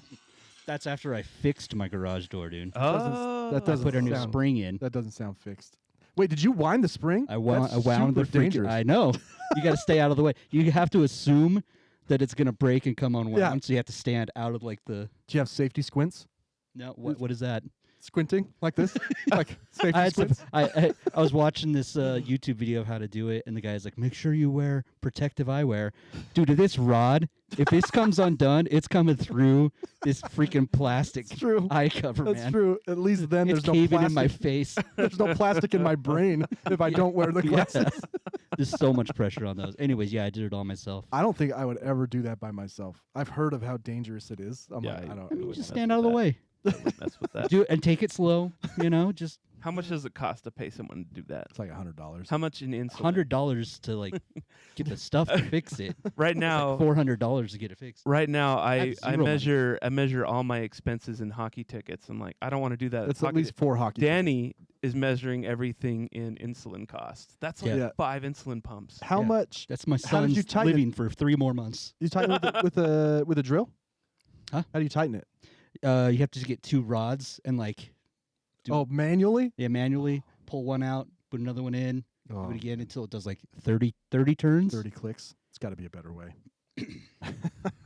That's after I fixed my garage door, dude. Oh. That I doesn't put a new sound, spring in. That doesn't sound fixed. Wait, did you wind the spring? I wound That's the super freaking. dangerous. I know. You got to stay out of the way. You have to assume that it's gonna break and come unwound, Yeah. so you have to stand out of like the. Do you have safety squints? No, what is that? Squinting like this? Like safety I, had some, squints? I was watching this YouTube video of how to do it, and the guy's like, "Make sure you wear protective eyewear." Dude, this rod, if this comes undone, it's coming through this freaking plastic It's true. eye cover, That's man. true. At least then It's there's no caving plastic. in my face. There's no plastic in my brain if I don't wear the Yeah. glasses. There's so much pressure on those. Anyways, yeah, I did it all myself. I don't think I would ever do that by myself. I've heard of how dangerous it is. I'm Yeah, like, I don't. I wouldn't Just mess stand out of with the way. Mess with that. Do it and take it slow. Just How much does it cost to pay someone to do that? It's like $100. How much in insulin? $100 to like get the stuff to fix it. Right now, $400 to get it fixed. right now, I have zero money. measure all my expenses in hockey tickets. I'm like, I don't want to do that. It's at Hockey least 4 hockey. Danny is measuring everything in insulin costs. That's like Yeah. 5 insulin pumps. How Yeah. much? That's my How did you son's tighten it? living for 3 more months. You tighten it with a drill? Huh? How do you tighten it? You have to just get 2 rods and like Oh, manually? manually pull one out, put another one in, Oh, do it again until it does like 30 turns. 30 clicks. It's got to be a better way.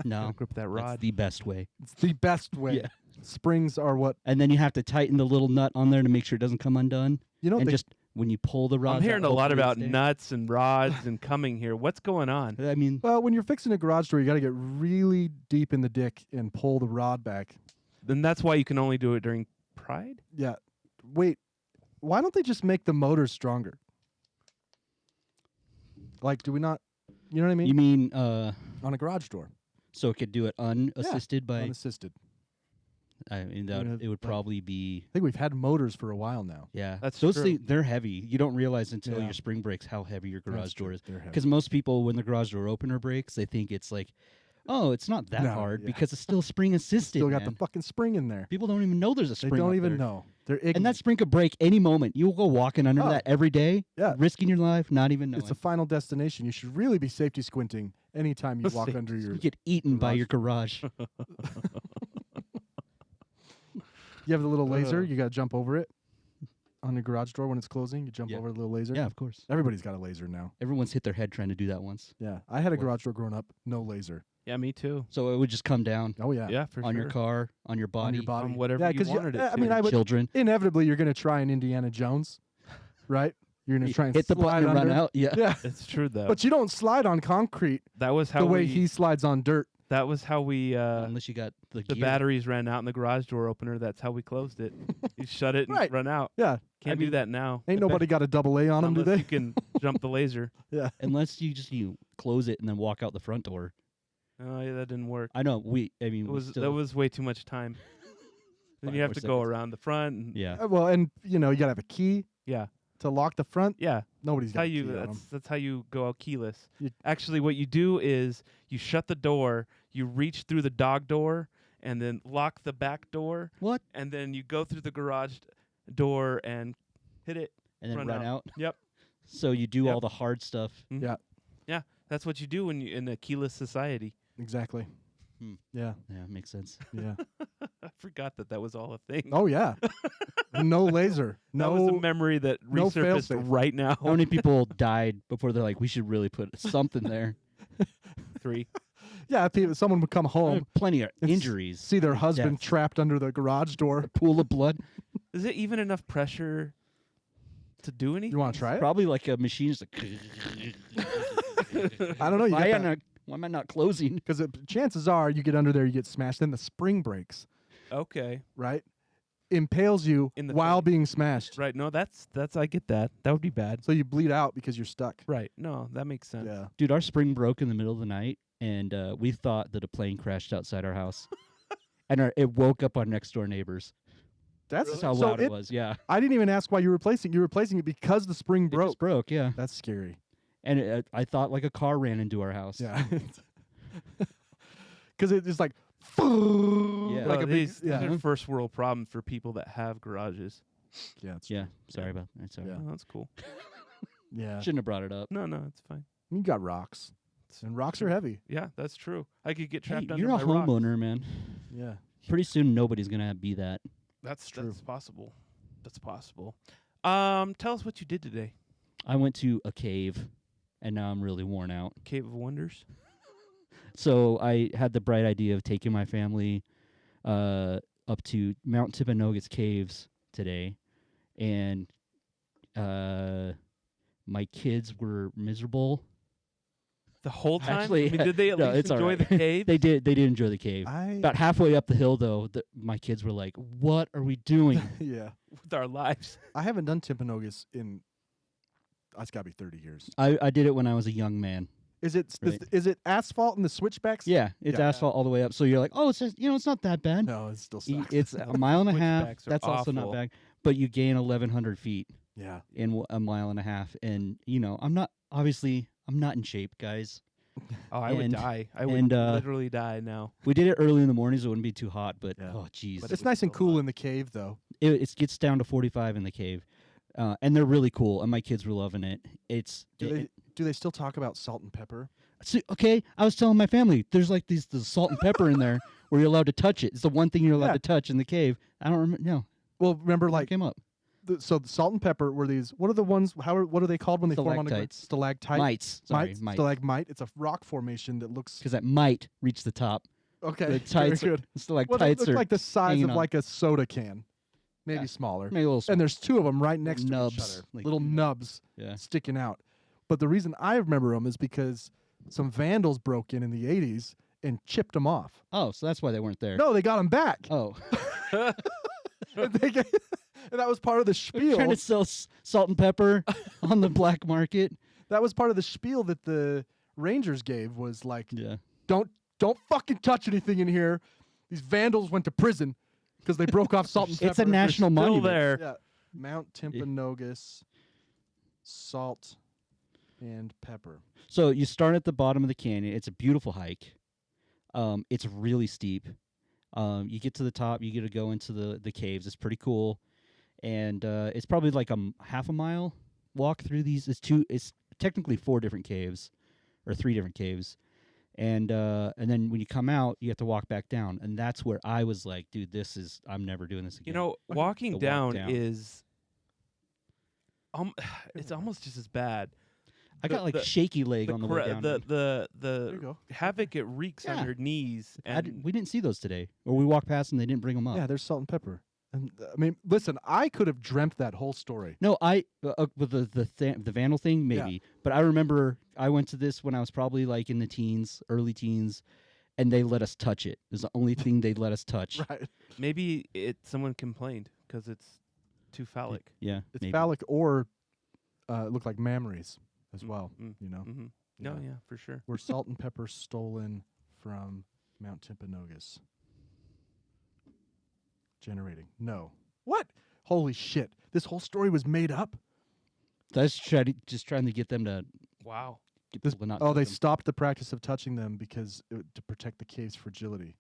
No, Grip that that's rod. the best way. It's the best way. Yeah. Springs are what And then you have to tighten the little nut on there to make sure it doesn't come undone. you know. And They, just when you pull the rod, I'm hearing a lot about nuts and rods and coming here. What's going on? I mean, well, when you're fixing a garage door, you got to get really deep in the dick and pull the rod back. Then that's why you can only do it during Pride? Yeah. Wait. Why don't they just make the motors stronger? Like, do we not? You know what I mean? you mean On a garage door, so it could do it unassisted by? unassisted. I mean, We'd have, it would like- probably be. I think we've had motors for a while now. Yeah, That's those true. things, they're heavy. You don't realize until Yeah. your spring breaks how heavy your garage That's door true. is. They're heavy. Because most people, when the garage door opener breaks, they think it's like, oh, it's not that No, hard yeah. because it's still spring assisted. Still got man. the fucking spring in there. People don't even know there's a They spring. don't up even there. know. They're ignorant. And that spring could break any moment. You'll go walking under Oh. that every day, Yeah. risking your life, not even knowing. It's a final destination. You should really be safety squinting anytime you walk Safety under your. you get eaten by garage. your garage. You have the little laser. You got to jump over it on your garage door when it's closing. You jump Yeah. over the little laser. Yeah, of course. Everybody's got a laser now. Everyone's hit their head trying to do that once. Yeah, I had a What? garage door growing up. No laser. Yeah, me too. So it would just come down Oh yeah. Yeah, for on sure. your car, on your body, On your body. On whatever yeah, you 'cause wanted it I to. mean, I would children. inevitably you're going to try an Indiana Jones, right? You're going to try and hit the slide button and run under. out. Yeah. Yeah, It's true though. but you don't slide on concrete that was how the way we, he slides on dirt. That was how we. Unless you got the The gear. batteries ran out in the garage door opener. That's how we closed it. You shut it and Right. run out. Yeah. Can't do that now. Ain't nobody got a double A on them, do Unless they? you can jump the laser. Yeah. Unless you close it and then walk out the front door. Oh yeah, that didn't work. I know. I mean, It was still, that was way too much time. Then 5 you have more to go seconds. around the front. And Yeah. Well, and you gotta have a key yeah, to lock the front. yeah. Nobody's got How a you key on 'em. that's how you go out keyless. You- Actually, what you do is you shut the door, you reach through the dog door, and then lock the back door, What? and then you go through the garage door and hit it. And then Run run out. Yep. So you do Yep. all the hard stuff. Mhm. Yeah. Yeah, that's what you do when you in a keyless society. Exactly. Hmm. Yeah. Yeah, makes sense. Yeah. I forgot that was all a thing. Oh yeah. No laser. That was a No. memory that no resurfaced fail-safe. right now. How many people died before they're like, we should really put something there? 3. Yeah. Someone would come home, Plenty of and injuries. see their husband deaths. trapped under the garage door. Pool of blood. Is it even enough pressure to do anything? You want to try it? Probably like a machine just like. I don't know. You Why got why am I not closing? because chances are you get under there, you get smashed, then the spring breaks, Okay. right? Impales you In the while thing. being smashed, Right. No, that's I get that. That would be bad. so you bleed out because you're stuck. Right. No, that makes sense. Yeah. Dude, our spring broke in the middle of the night, and we thought that a plane crashed outside our house. And it woke up our next door neighbors. That's That's how so loud it was. Yeah. I didn't even ask why you were replacing. You're replacing it because the spring It broke. just broke, yeah. That's scary. And I thought like a car ran into our house. Yeah. Because it's like, Yeah. like Well, a big, these yeah. are first world problems for people that have garages. Yeah, it's Yeah. Sorry about that. Sorry. Yeah. Oh, that's cool. yeah. Shouldn't have brought it up. No, it's fine. You got rocks, and rocks are heavy. Yeah, that's true. I could get Hey, trapped under you're a my rocks. homeowner, man. Yeah. Pretty soon nobody's gonna be that. That's true. possible. That's possible. Tell us what you did today. I went to a cave, and now I'm really worn out. Cave of Wonders. So I had the bright idea of taking my family up to Mount Timpanogos Caves today, and my kids were miserable. The whole time? Actually, I mean, did they at no, least it's all enjoy right. the cave? They did enjoy the cave. I About halfway up the hill, though, my kids were like, "What are we doing?" yeah. With our lives. I haven't done Timpanogos in. It's got to be 30 years. I did it when I was a young man. Is it Right. is it asphalt and the switchbacks? Yeah, it's Yeah. asphalt all the way up. So you're like, "Oh, it's just, it's not that bad." No, it still Y- sucks. It's a mile and a half. Switchbacks are That's also not awful. bad. But you gain 1,100 feet yeah. in a mile and a half, and I'm not in shape, guys. Oh, I would And- die. I would and, literally die now. We did it early in the morning, so it wouldn't be too hot. But Yeah. oh, geez, It's nice and cool in the cave, though. it gets down to 45 in the cave, and they're really cool. And my kids were loving it. Do they still talk about salt and pepper? Okay, I was telling my family, there's like the salt and pepper in there where you're allowed to touch it. It's the one thing you're allowed Yeah. to touch in the cave. I don't remember. No, Well, remember, it like, came up. so the salt and pepper were these. What are the ones? What are they called when they form on the ground? Stalactites. Stalactite. Mites. Sorry, Mites? mite. Stalagmite. It's a rock formation that looks. Because that might reach the top. Okay. The very tights, good. Well, they stalactites look are like the size hanging of on. like a soda can, maybe Yeah. smaller. maybe a little. And there's two of them right next to Nubs, each other, like, little nubs yeah. sticking out. But the reason I remember them is because some vandals broke in the 80s and chipped them off. Oh, so that's why they weren't there. No, they got them back. Oh, and, and that was part of the spiel. trying to sell salt and pepper on the black market. That was part of the spiel that the Rangers gave. Was like, Yeah. don't fucking touch anything in here. These vandals went to prison because they broke off salt and pepper. It's a national Still monument. there. Yeah, Mount Timpanogos, salt and pepper. So you start at the bottom of the canyon. It's a beautiful hike. It's really steep. You get to the top. You get to go into the caves. It's pretty cool, and it's probably like half a mile walk through these. It's technically 4 different caves, or 3 different caves, and then when you come out, you have to walk back down, and that's where I was like, dude, I'm never doing this again. Walking The walk down down. is it's almost just as bad. I got like shaky leg on the way down. There you The go. havoc it wreaks on Yeah. your knees. And we didn't see those today, or we walked past and they didn't bring them up. Yeah, there's salt and pepper. And I mean, listen, I could have dreamt that whole story. No, with the vandal thing maybe, but I remember I went to this when I was probably like in the teens, early teens, and they let us touch it. It's the only thing they let us touch. Right. Maybe someone complained because it's too phallic. Yeah, It's maybe. phallic or it looked like mammaries as well. Mm. You know, Mm-hmm. No, yeah, for sure. were salt and pepper stolen from Mount Timpanogos? Generating. No. What? Holy shit! This whole story was made up. That's just trying to get them to Wow. get This, people to not. oh, touch they them. stopped the practice of touching them because to protect the cave's fragility.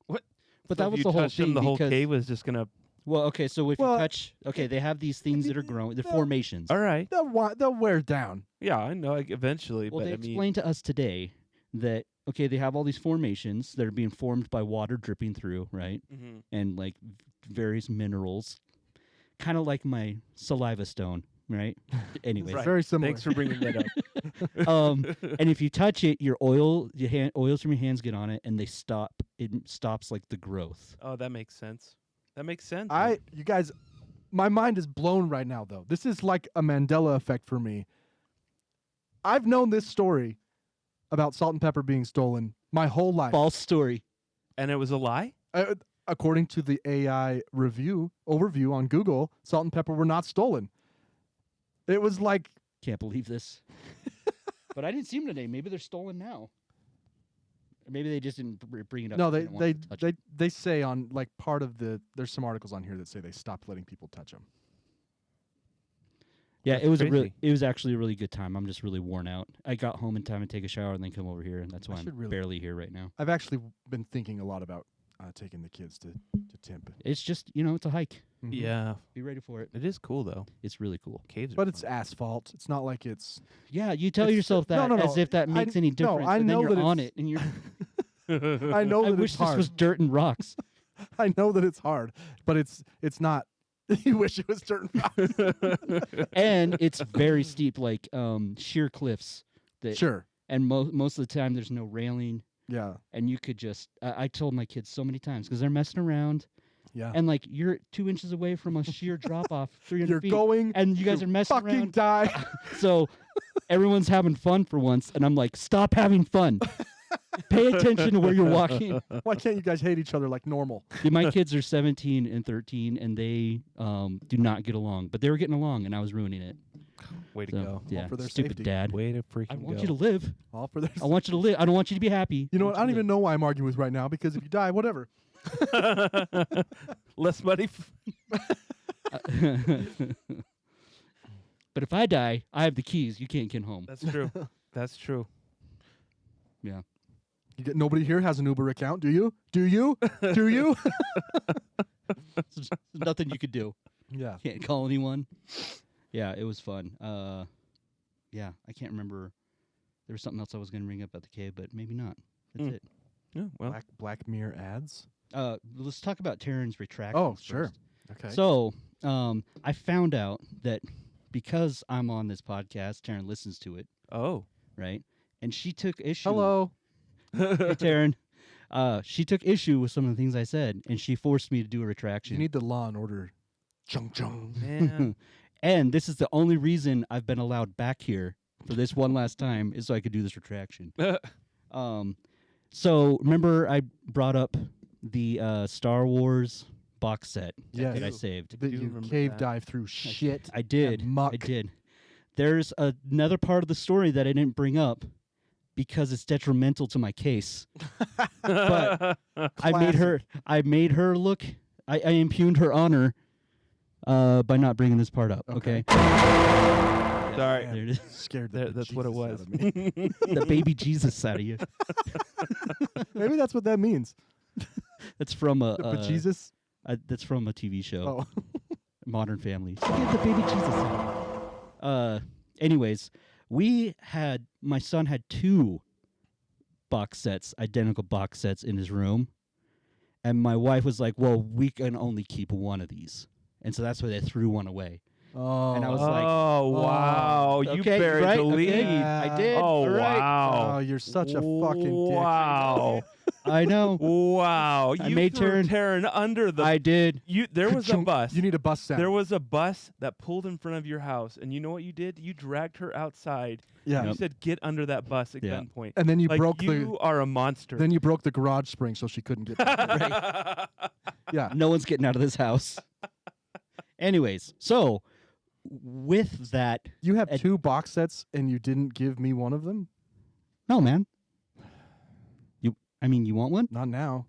What? But So that if was you the whole touched them, thing. the whole because- cave was just gonna. Well, okay, so if Well, you touch, okay, they have these things that are growing. They're no. formations. All right. They'll wear down. Yeah, I know. Eventually, Well, but they I mean, explained to us today that okay, they have all these formations that are being formed by water dripping through, right? Mhm. And like various minerals, kind of like my saliva stone, right? Anyways, Right. Very similar. Thanks for bringing that up. and if you touch it, your oils from your hands get on it, and they stop. It stops like the growth. Oh, that makes sense. That makes sense. You guys, my mind is blown right now, though. This is like a Mandela effect for me. I've known this story about salt and pepper being stolen my whole life. False story. And it was a lie. According to the AI overview on Google, salt and pepper were not stolen. It was like, Can't believe this. But I didn't see them today. Maybe they're stolen now. Or maybe they just didn't bring it up. no, 'cause they didn't want they to touch they, it. they say on like part of the, there's some articles on here that say they stopped letting people touch them. Yeah, That's it was crazy. it was actually a really good time. I'm just really worn out. I got home in time to take a shower and then come over here, and that's I why I'm should really- barely here right now. I've actually been thinking a lot about taking the kids to Timp. It's just it's a hike. Mhm. Yeah, Be ready for it. it is cool though. It's really cool. Caves, are But it's fun. asphalt. It's not like it's. Yeah, you tell It's- yourself no, that no, no. as if that I- makes any no, difference. I and know then you're that on it's- it, and you're. I know I that wish it's this hard. was dirt and rocks. I know that it's hard, but it's not. You wish it was dirt and rocks. And it's very steep, like sheer cliffs. That Sure. And most of the time, there's no railing, Yeah. and you could just. I told my kids so many times because they're messing around, Yeah. and like you're 2 inches away from a sheer drop off, 300 You're feet, going. and you guys to are messing fucking around. die. So everyone's having fun for once, and I'm like, stop having fun. Pay attention to where you're walking. Why can't you guys hate each other like normal? Yeah, my kids are 17 and 13, and they do not get along. But they were getting along, and I was ruining it. Way to So, go. yeah, for their stupid safety. dad. Way to freaking I want go. you to live. All for their. I want you to live. I don't want you to be happy. You know what? I don't even know why I'm arguing with right now because if you die, whatever. Less money. But if I die, I have the keys. You can't get home. That's true. That's true. Yeah. You get nobody here has an Uber account, do you? Do you? Do you? There's nothing you could do. Yeah. Can't call anyone. Yeah, it was fun. Yeah, I can't remember. There was something else I was going to bring up at the cave, but maybe not. That's Mm. it. Yeah. Well. Black Mirror ads. Let's talk about Taryn's retractions. Oh, sure. first. Okay. So, I found out that because I'm on this podcast, Taryn listens to it, Oh. right? And she took issue. Hello. Hey, Taryn. She took issue with some of the things I said, and she forced me to do a retraction. You need the Law and Order. Chung chung. Man. And this is the only reason I've been allowed back here for this one last time is so I could do this retraction. So remember I brought up the Star Wars box set Yes. that I saved. That do you remember cave that. dive through shit. I did. and muck. I did. There's another part of the story that I didn't bring up because it's detrimental to my case. But I made her look. I impugned her honor by not bringing this part up. Okay. Sorry. There it is. Scared There- the that's what it bejesus out was. of me. The baby Jesus out of you. Maybe that's what that means. That's from a. The bejesus. That's from a TV show. Oh. Modern Family. Get the baby Jesus. Anyways, my son had 2 box sets, identical box sets in his room, and my wife was like, "Well, we can only keep one of these," and so that's why they threw one away. Oh. And I was like, oh wow! You okay, buried right? the lead. Okay, I did. Oh All right. Oh, wow! you're such a fucking dick. Wow! I know. Wow, I you made threw Taryn- Taryn under the. I did. There was a bus. You need a bus sound. There was a bus that pulled in front of your house, and you know what you did? You dragged her outside. Yeah. You Yep. said, "Get under that bus at Yeah. gunpoint." And then you like, broke you are a monster. Then you broke the garage spring so she couldn't get back. Yeah. No one's getting out of this house. Anyways, so with that, You have Ed- 2 box sets and you didn't give me one of them? no, man. You want one? Not now.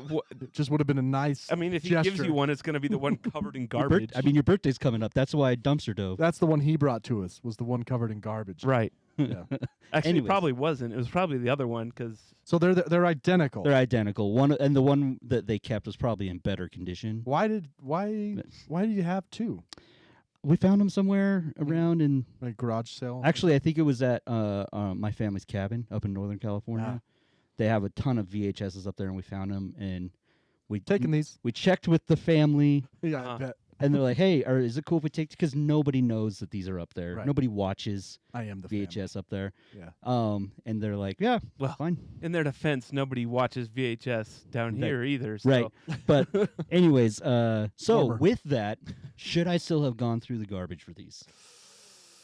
Wha- It just would have been a nice I mean, if he gesture. gives you one, it's going to be the one covered in Your garbage. your birthday's coming up. That's why I dumpster dove. That's the one he brought to us, was the one covered in garbage. Right. Yeah. Actually, Anyways. it probably wasn't. It was probably the other one because So they're identical. They're identical. The one that they kept was probably in better condition. Why do you have 2? We found them somewhere around in. Like garage sale? Actually, I think it was at my family's cabin up in Northern California. They have a ton of VHSs up there, and we found them. And we Taking these. We checked with the family, Yeah, I bet. and they're like, "Hey, is it cool if we take?" Because nobody knows that these are up there. Right. Nobody watches I am the VHS up there. Yeah. And they're like, "Yeah, Well, fine." in their defense, nobody watches VHS down Right. here either. So. Right. But anyways, so Bummer. with that, should I still have gone through the garbage for these?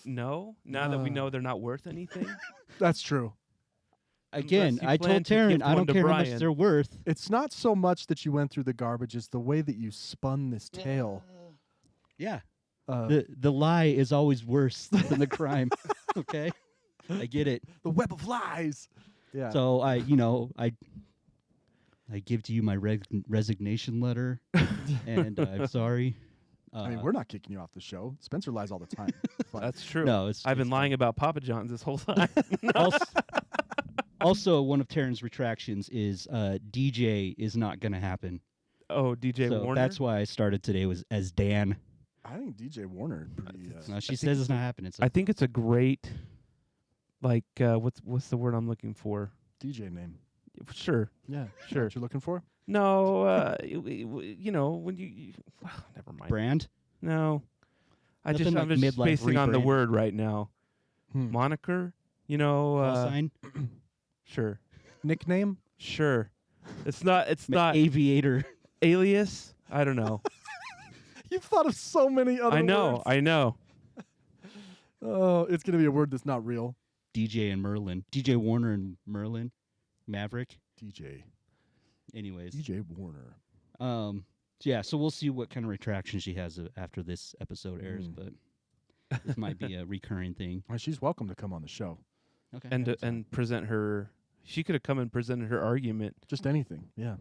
No, now that we know they're not worth anything. That's true. Again, you I plan told to Taryn gift I one don't to care how much Brian. they're worth. It's not so much that you went through the garbage, it's the way that you spun this tale. Yeah. The The lie is always worse than the crime. Okay? I get it. web of lies. Yeah. So I give to you my resignation letter, and I'm sorry. I mean, we're not kicking you off the show. Spencer lies all the time. It's fine. That's true. No, it's I've been lying about Papa John's this whole time. also, one of Taryn's retractions is DJ is not going to happen. Oh, DJ So Warner. that's why I started today as Dan. I think DJ Warner pretty. No, she says it's not happening. So I think it's a great, like, what's the word I'm looking for? DJ name. Sure. Yeah. Sure. What you're looking for? No, you know when you well, never mind. brand. No, Nothing I'm like just midlife spacing on the rebrand. word right now. Hmm. Moniker. You know. Call sign. Sure. Nickname? Sure. It's not. It's not Aviator. alias. I don't know. You've thought of so many other I know. words. I know. Oh, it's going to be a word that's not real. DJ and Merlin. DJ Warner and Merlin. Maverick. DJ. Anyways. DJ Warner. So yeah, so we'll see what kind of retraction she has after this episode airs, but this might be a recurring thing. Well, she's welcome to come on the show. Okay. And present her. She could have come and presented her argument. Just anything. Yeah.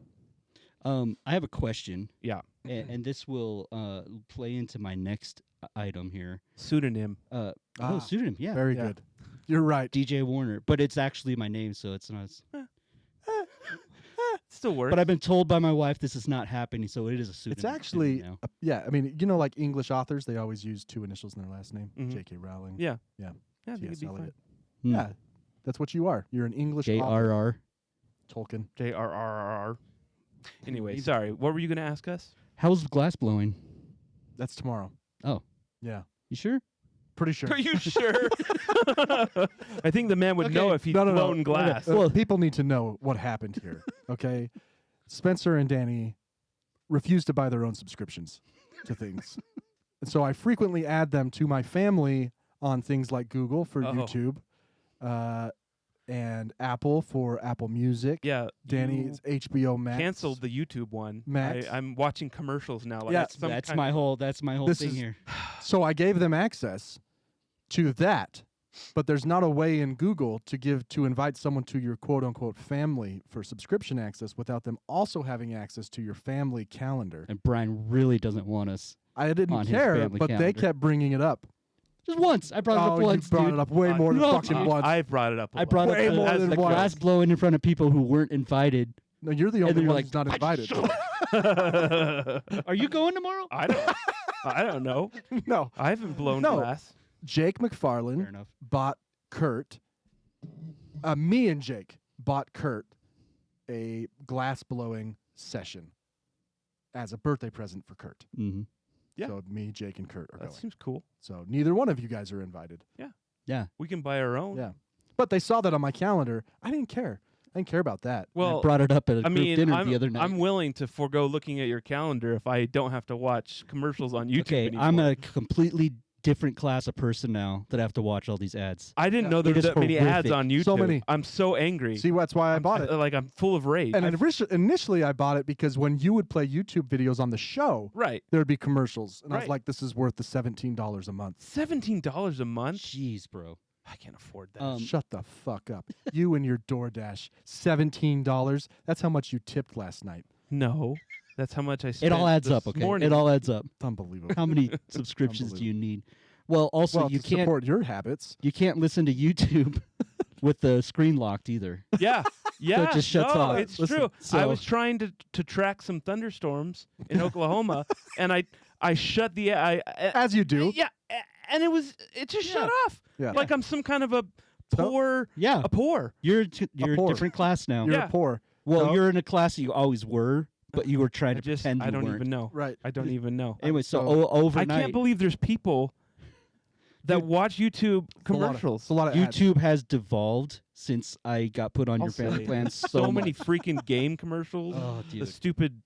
I have a question, Yeah. and this will play into my next item here. Pseudonym. Pseudonym, yeah. Very yeah. good. You're right. DJ Warner, but it's actually my name, so it's not. Still works. But I've been told by my wife this is not happening, so it is a pseudonym. It's actually, now. yeah, I mean, you know, like English authors, they always use 2 initials in their last name. Mhm. J.K. Rowling. Yeah. Yeah. Yeah, I think it'd T.S. be fine. Eliot. Hmm. Yeah. That's what you are. You're an English author. J.R.R. Tolkien. JRRR. Anyway, sorry. What were you going to ask us? How's glass blowing? That's tomorrow. Oh, Yeah. you sure? Pretty sure. Are you sure? I think the man would know if he'd No, no, no. blown glass. Well, people need to know what happened here. Okay. Spencer and Danny refuse to buy their own subscriptions to things. And so I frequently add them to my family on things like Google for YouTube, and Apple for Apple Music. Yeah. Danny's HBO Max. Canceled the YouTube one. Max. I'm watching commercials now. Like Yeah, it's some That's kind my of- whole This thing is- here. So I gave them access to that, but there's not a way in Google to invite someone to your quote unquote family for subscription access without them also having access to your family calendar. And Brian really doesn't want us. I didn't on his care, family but they calendar. kept bringing it up. Just once. I brought it up Oh, once, you brought dude. it up way more than no, fucking dude. once. I've brought it up. a I lot. brought Way up more the, than the once. glass blowing in front of people who weren't invited. No, you're the And only then one you're who's not invited. Are you going tomorrow? I don't know. No, I haven't blown No. glass. Jake Fair McFarland enough. bought Kurt. Me and Jake bought Kurt a glass blowing session as a birthday present for Kurt. Mm-hmm. Yeah. So me, Jake, and Kurt are That going. seems cool. So neither one of you guys are invited. Yeah. We can buy our own. Yeah. But they saw that on my calendar. I didn't care. I didn't care about that. Well, I brought it up at a I group mean, dinner the other night. I'm willing to forego looking at your calendar if I don't have to watch commercials on YouTube okay, anymore. I'm a completely different class of person now that I have to watch all these ads. I didn't know there It were is that many ads horrific. on YouTube. So many. I'm so angry. See, that's why I bought it. Like I'm full of rage. And initially, I bought it because when you would play YouTube videos on the show, right. there would be commercials, and I was Right. like, "This is worth the $17 a month." $17 a month? Jeez, bro. I can't afford that. Shut the fuck up. You and your DoorDash, $17. That's how much you tipped last night. No, that's how much I spent. It all adds this up, okay? morning. It all adds up. It's unbelievable. How many subscriptions do you need? Well, also Well, you to can't support your habits. you can't listen to YouTube with the screen locked either. Yeah, yeah. just shuts no, off. It's Listen, true. I so- was trying to track some thunderstorms in Oklahoma, and I shut the As you do. yeah, and it just shut off. Yeah. Like I'm some kind of a So- poor. Yeah. A poor. You're a poor. different class now. You're Yeah. poor. Well, No. you're in a class you always were, but you were trying I to just pretend you I don't weren't. even know. Right. I don't even know. Anyway, so So- overnight, I can't believe there's people that watch YouTube It's a lot of- commercials. It's a lot of ads. YouTube has devolved since I got put on I'll your family say. plan. So many freaking game commercials. Oh, The dude. stupid.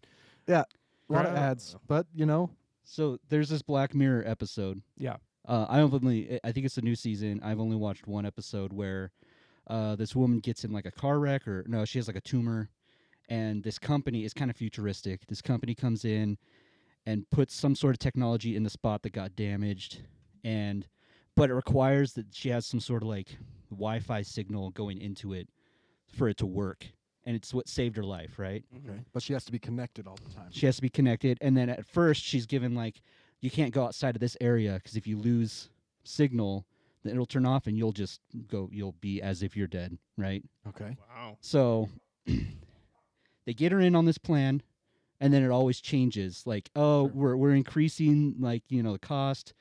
Yeah. A lot of Crap. ads. But, you know, So there's this Black Mirror episode. Yeah. I think it's a new season. I've only watched one episode where this woman gets in like a car wreck, or no, she has like a tumor, and this company is kind of futuristic. This company comes in and puts some sort of technology in the spot that got damaged, but it requires that she has some sort of like Wi-Fi signal going into it for it to work, and it's what saved her life, right? okay. But she has to be connected all the time. She has to be connected, and then at first she's given like, you can't go outside of this area because if you lose signal, then it'll turn off and you'll be as if you're dead, right? Okay. Wow. So they get her in on this plan, and then it always changes. Like, oh, we're increasing like the cost,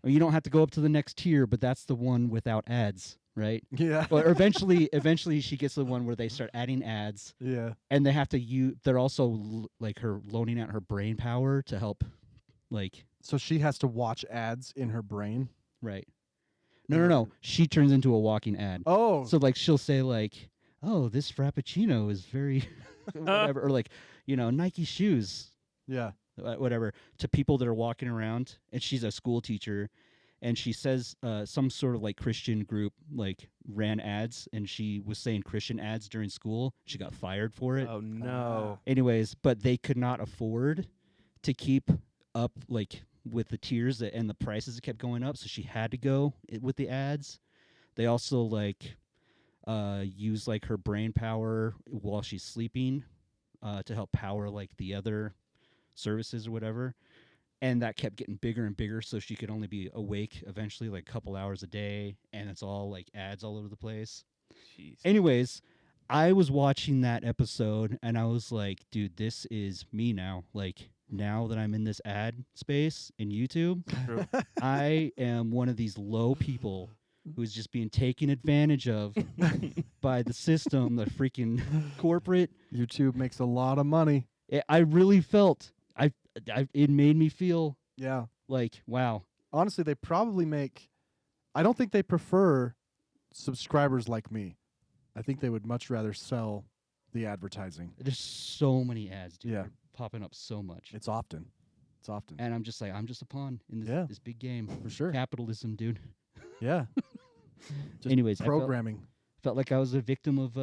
or you don't have to go up to the next tier, but that's the one without ads, right? Yeah. Or eventually she gets the one where they start adding ads, Yeah. and they have to they're also like her loaning out her brain power to help, like, So she has to watch ads in her brain. right. No. She turns into a walking ad. Oh. So like she'll say like, "Oh, this frappuccino is very whatever," or like, Nike shoes, yeah. whatever, to people that are walking around. And she's a school teacher, and she says some sort of like Christian group like ran ads, and she was saying Christian ads during school. She got fired for it. Oh no. Anyways, but they could not afford to keep up like with the tiers and the prices that kept going up, so she had to go with the ads. They also like use like her brain power while she's sleeping to help power like the other services or whatever, and that kept getting bigger and bigger, so she could only be awake eventually like a couple hours a day, and it's all like ads all over the place. Jeez. Anyways, I was watching that episode and I was like, dude, this is me now. Like, now that I'm in this ad space in YouTube, True. I am one of these low people who's just being taken advantage of by the system, the freaking corporate. YouTube makes a lot of money. I really felt, it made me feel Yeah. like, wow. Honestly, they probably make. I don't think they prefer subscribers like me. I think they would much rather sell the advertising. There's so many ads, dude. Yeah. They're popping up so much. It's often. And I'm just like, I'm just a pawn in this, Yeah. this big game. For sure. Capitalism, dude. Yeah. Just Anyways, I programming. felt like I was a victim of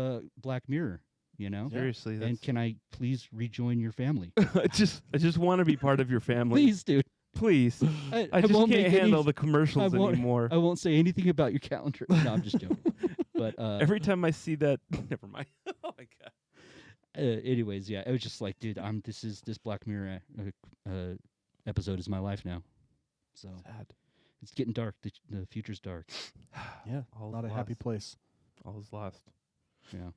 Black Mirror, Seriously. And That's can I please rejoin your family? I just want to be part of your family. Please, dude. Please. I just won't can't make any- handle the commercials anymore. I won't say anything about your calendar. No, I'm just joking. But Every time I see that, never mind. Oh my god. anyways, yeah, it was just like, dude, this Black Mirror episode is my life now. So Sad. it's getting dark. The future's dark. Yeah. All Not a is happy lost. place. All is lost. Yeah.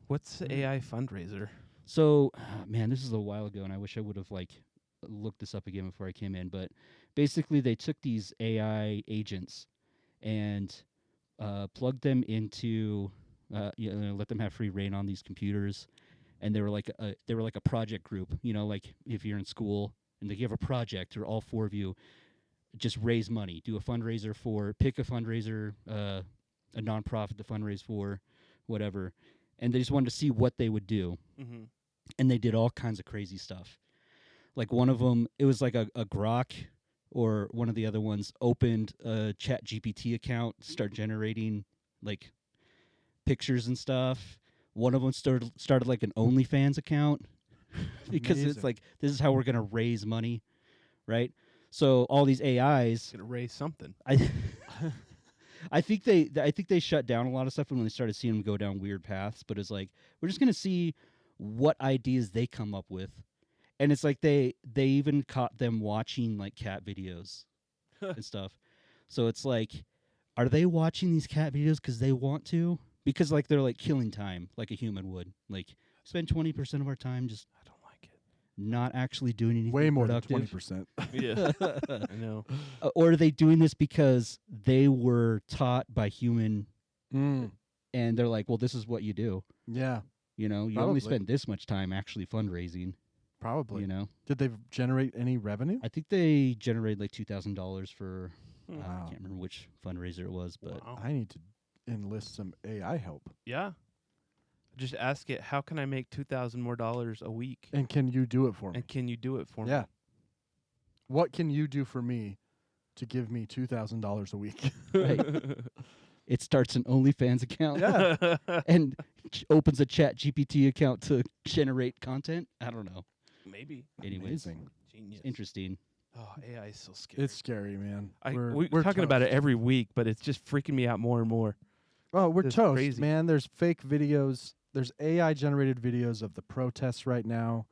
What's the AI fundraiser? So, man, this is a while ago, and I wish I would have like looked this up again before I came in. But basically, they took these AI agents and plugged them into, let them have free reign on these computers, and they were like a project group. Like if you're in school and they give a project, or all four of you just raise money, do a fundraiser pick a fundraiser, a nonprofit to fundraise for, whatever, and they just wanted to see what they would do. Mm-hmm. And they did all kinds of crazy stuff. Like one of them, it was like a Grok, or one of the other ones opened a Chat GPT account, start generating like pictures and stuff. One of them started like an OnlyFans account because it's Amazing. like, this is how we're gonna raise money, right? So all these AIs, Gonna raise something. I think they shut down a lot of stuff when they started seeing them go down weird paths. But it's like, we're just gonna see what ideas they come up with, and it's like they even caught them watching like cat videos and stuff. So it's like, are they watching these cat videos because they want to? Because like they're like killing time like a human would. Like spend 20% of our time just I don't like it. not actually doing anything Way more productive. than 20%. Yeah, I know. Or are they doing this because they were taught by human and they're like, well, this is what you do. Yeah, You know, you Probably. only spend this much time actually fundraising. probably. You know, Did they generate any revenue? I think they generated like $2,000 for I Wow. can't remember which fundraiser it was, but Wow. I need to enlist some AI help. Yeah. Just ask it, how can I make $2,000 more a week? And can you do it for me? And can you do it for Yeah. What can you do for me to give me $2,000 a week? right. It starts an OnlyFans account Yeah. me? and opens a Chat GPT account to generate content. I don't know. Maybe. Anyways, Amazing. Genius. interesting. Oh, AI is so scary. It's scary, man. We're talking about it toast. every week, but it's just freaking me out more and more. Oh, we're It's toast, crazy. man. There's fake videos. There's AI generated videos of the protests right now,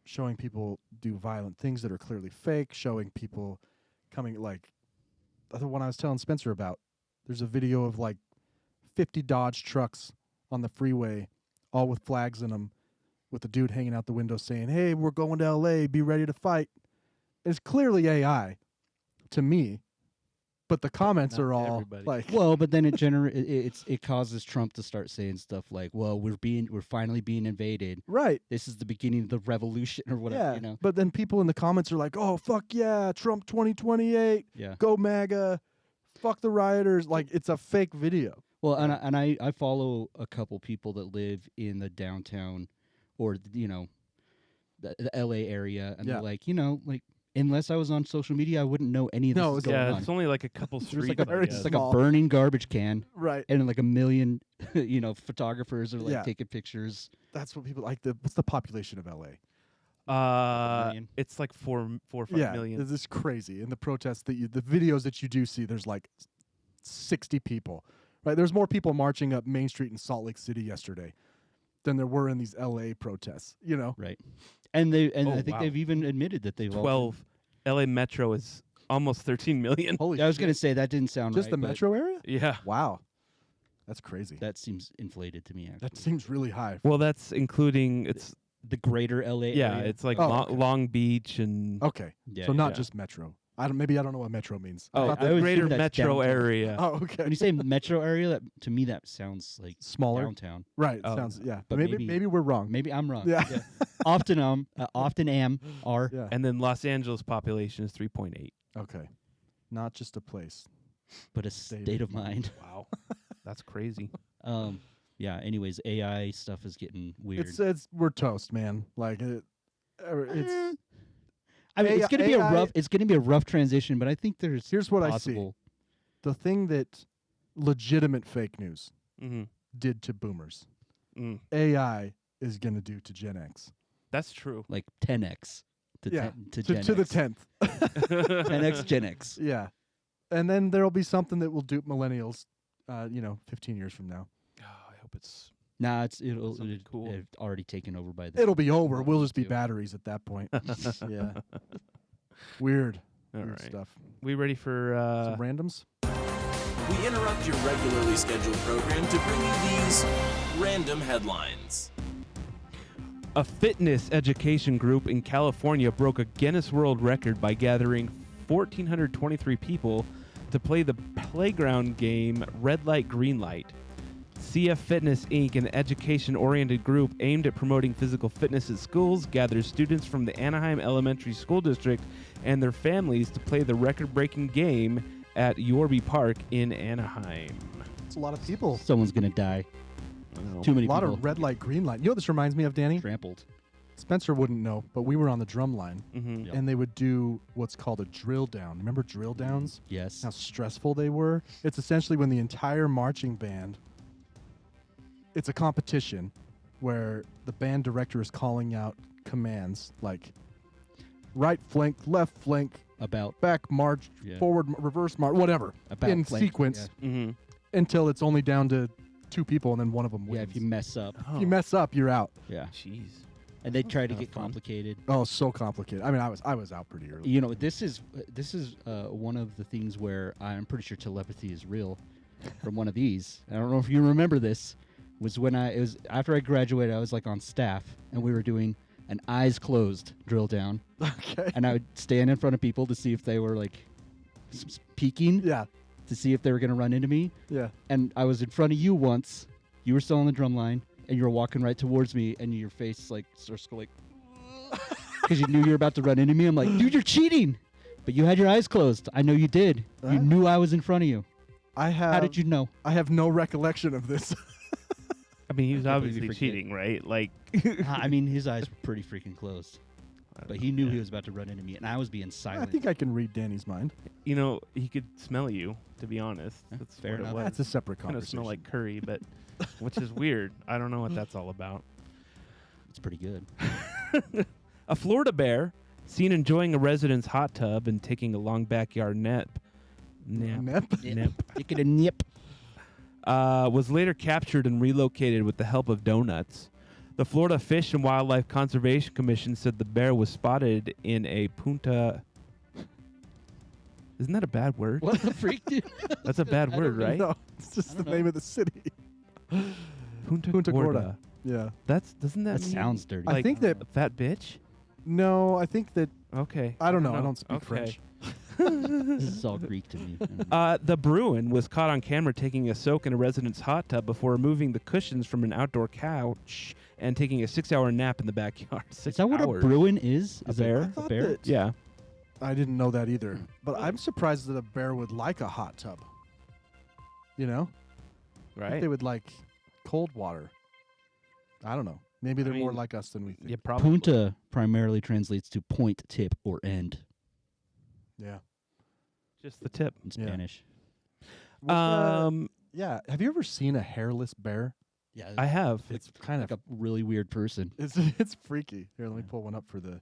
showing people do violent things that are clearly fake, showing people coming like the one I was telling Spencer about. There's a video of like 50 Dodge trucks on the freeway, all with flags in them, with a dude hanging out the window saying, "Hey, we're going to LA, be ready to fight." It's clearly AI to me, but the comments Not are to all everybody. like, Well, but then it causes Trump to start saying stuff like, "Well, we're finally being invaded. right. This is the beginning of the revolution," or whatever. Yeah, You know? but then people in the comments are like, "Oh, fuck yeah, Trump 2028, Yeah. go MAGA, fuck the rioters." Like, it's a fake video. Well, and I follow a couple people that live in the downtown, or the LA area, and Yeah. they're like, like unless I was on social media, I wouldn't know any of this No, is it's- going Yeah, on. it's only like a couple There's streets. like a, very it's like small. a burning garbage can, Right. and like a million, photographers are like Yeah. taking pictures. That's what people like. What's the population of LA? million? It's like 4 or 5 Yeah, million. this is crazy. In the protests the videos that you do see, there's like 60 people. Right. There's more people marching up Main Street in Salt Lake City yesterday than there were in these LA protests. You know. Right. And I think wow. they've even admitted that they've all 12. LA Metro is almost 13 million. Holy. I was shit. gonna say that didn't sound Just right, the but metro area. Yeah. Wow, that's crazy. That seems inflated to me. Actually, That seems really high. Well, that's including it's the greater LA. yeah, area. it's like Oh, okay. Long Beach and Okay, Yeah, so not yeah. just metro. I don't know what metro means. oh, thought I the always greater assume that's metro downtown. area. Oh, okay. when you say metro area, that to me that sounds like Smaller. downtown. Right. Oh. Sounds yeah. But maybe maybe- we're wrong. Maybe I'm wrong. Yeah. often are. Yeah. And then Los Angeles population is 3.8. Okay. Not just a place. But a State state of of mind. Wow. That's crazy. Yeah. Anyways, AI stuff is getting weird. It's we're toast, man. Like it's I mean, it's gonna be AI It's gonna be a rough transition, but I think there's here's what possible. the thing that legitimate fake news Mm-hmm. did to boomers. Mm. AI is going to do to Gen X. That's true. Like 10x to Yeah. 10, to Gen To the X. 10th. 10x Gen X. Yeah. And then there'll be something that will dupe millennials 15 years from now. Oh, I hope it's Nah, it'll Something cool. it's already taken over by the It'll be over. We'll just be too. batteries at that point. Yeah. Weird. all Weird right. stuff. We ready for Some randoms? We interrupt your regularly scheduled program to bring you these random headlines. a fitness education group in California broke a Guinness World Record by gathering 1,423 people to play the playground game Red Light, Green Light. CF Fitness Inc., an education-oriented group aimed at promoting physical fitness at schools, gathers students from the Anaheim Elementary School District and their families to play the record-breaking game at Yorby Park in Anaheim. It's a lot of people. Someone's gonna die. Too many A lot people of red light, green light. You know what this reminds me of, Danny? trampled. Spencer wouldn't know, but we were on the drum line, Mm-hmm. Yep. and they would do what's called a drill down. Remember drill downs? Yes. How stressful they were? It's essentially when the entire marching band, it's a competition where the band director is calling out commands like right flank, left flank, About back march, Yeah. forward, reverse march, whatever, About in flank, sequence Mm-hmm. until it's only down to 2 people and then one of them wins. yeah. If you mess up, If you mess up, you're out. yeah. Jeez. And they try to kinda get fun. complicated. Oh, so complicated. I mean, I was out pretty early. You know, this is one of the things where I'm pretty sure telepathy is real. From one of these, I don't know if you remember this. Was when it was after I graduated. I was like on staff, and we were doing an eyes closed drill down. Okay. And I would stand in front of people to see if they were like peeking, Yeah. to see if they were going to run into me. Yeah. And I was in front of you once. You were still on the drum line, and you were walking right towards me, and your face like starts to go like, because you knew you were about to run into me. I'm like, dude, you're cheating. But you had your eyes closed. I know you did. You Huh? knew I was in front of you. I have. How did you know? I have no recollection of this. I mean, he was completely obviously forget. cheating, right? Like, I mean, his eyes were pretty freaking closed. But he knew he was about to run into me, and I was being I silent. think I can read Danny's mind. you know, he could smell you. To be honest, Yeah, that's fair what enough. it was. That's a separate Kind of conversation. smell like curry, but which is weird. I don't know what that's all about. It's pretty good. A Florida bear seen enjoying a resident's hot tub and taking a long backyard nap. Nep. Take it a nip. Was later captured and relocated with the help of donuts. The Florida Fish and Wildlife Conservation Commission said the bear was spotted in a Punta. Isn't that a bad word? What the freak, dude? That's a bad word, right? No, it's just the name of the city. Punta Punta Gorda. Gorda. Yeah. Doesn't that That mean sounds dirty. I like think that. a fat bitch? No, I think that. Okay. I don't know. I don't speak Okay. French. This is all Greek to me. The Bruin was caught on camera taking a soak in a resident's hot tub before removing the cushions from an outdoor couch and taking a 6-hour nap in the backyard. Is that what a Bruin is? A Is bear? it I A thought bear? that- Yeah. I didn't know that either. But I'm surprised that a bear would like a hot tub. You know? I think Right. they would like cold water. I don't know. Maybe they're more mean, like us than we think. Yeah, probably. Punta primarily translates to point, tip, or end Yeah. Just the tip. in Yeah. Spanish. Yeah. Have you ever seen a hairless bear? Yeah, I have. It's kind like of a really weird person. it's freaky. Here, let me pull one up for the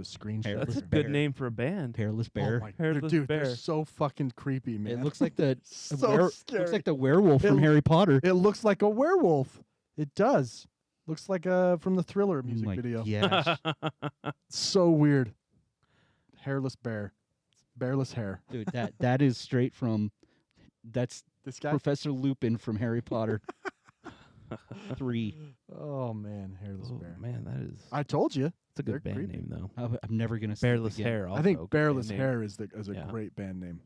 screenshot. Hairless That's a here. good bear. name for a band. Hairless Oh bear. my Hairless dude, bear. they're so fucking creepy, man. It looks like the so scary. looks like the werewolf It from l- Harry Potter. It looks like a werewolf. It does. Looks like from the Thriller music My video. gosh. So weird. Hairless bear. Bearless hair. Dude, that is straight from that's This guy. Professor Lupin from Harry Potter 3. Oh man, hairless Oh, bear. man, that is. I told you. It's a good they're band creepy. name though. I'm never gonna see it Bearless again. hair. Also I think a good band Bearless name. Hair is a Yeah. great band name.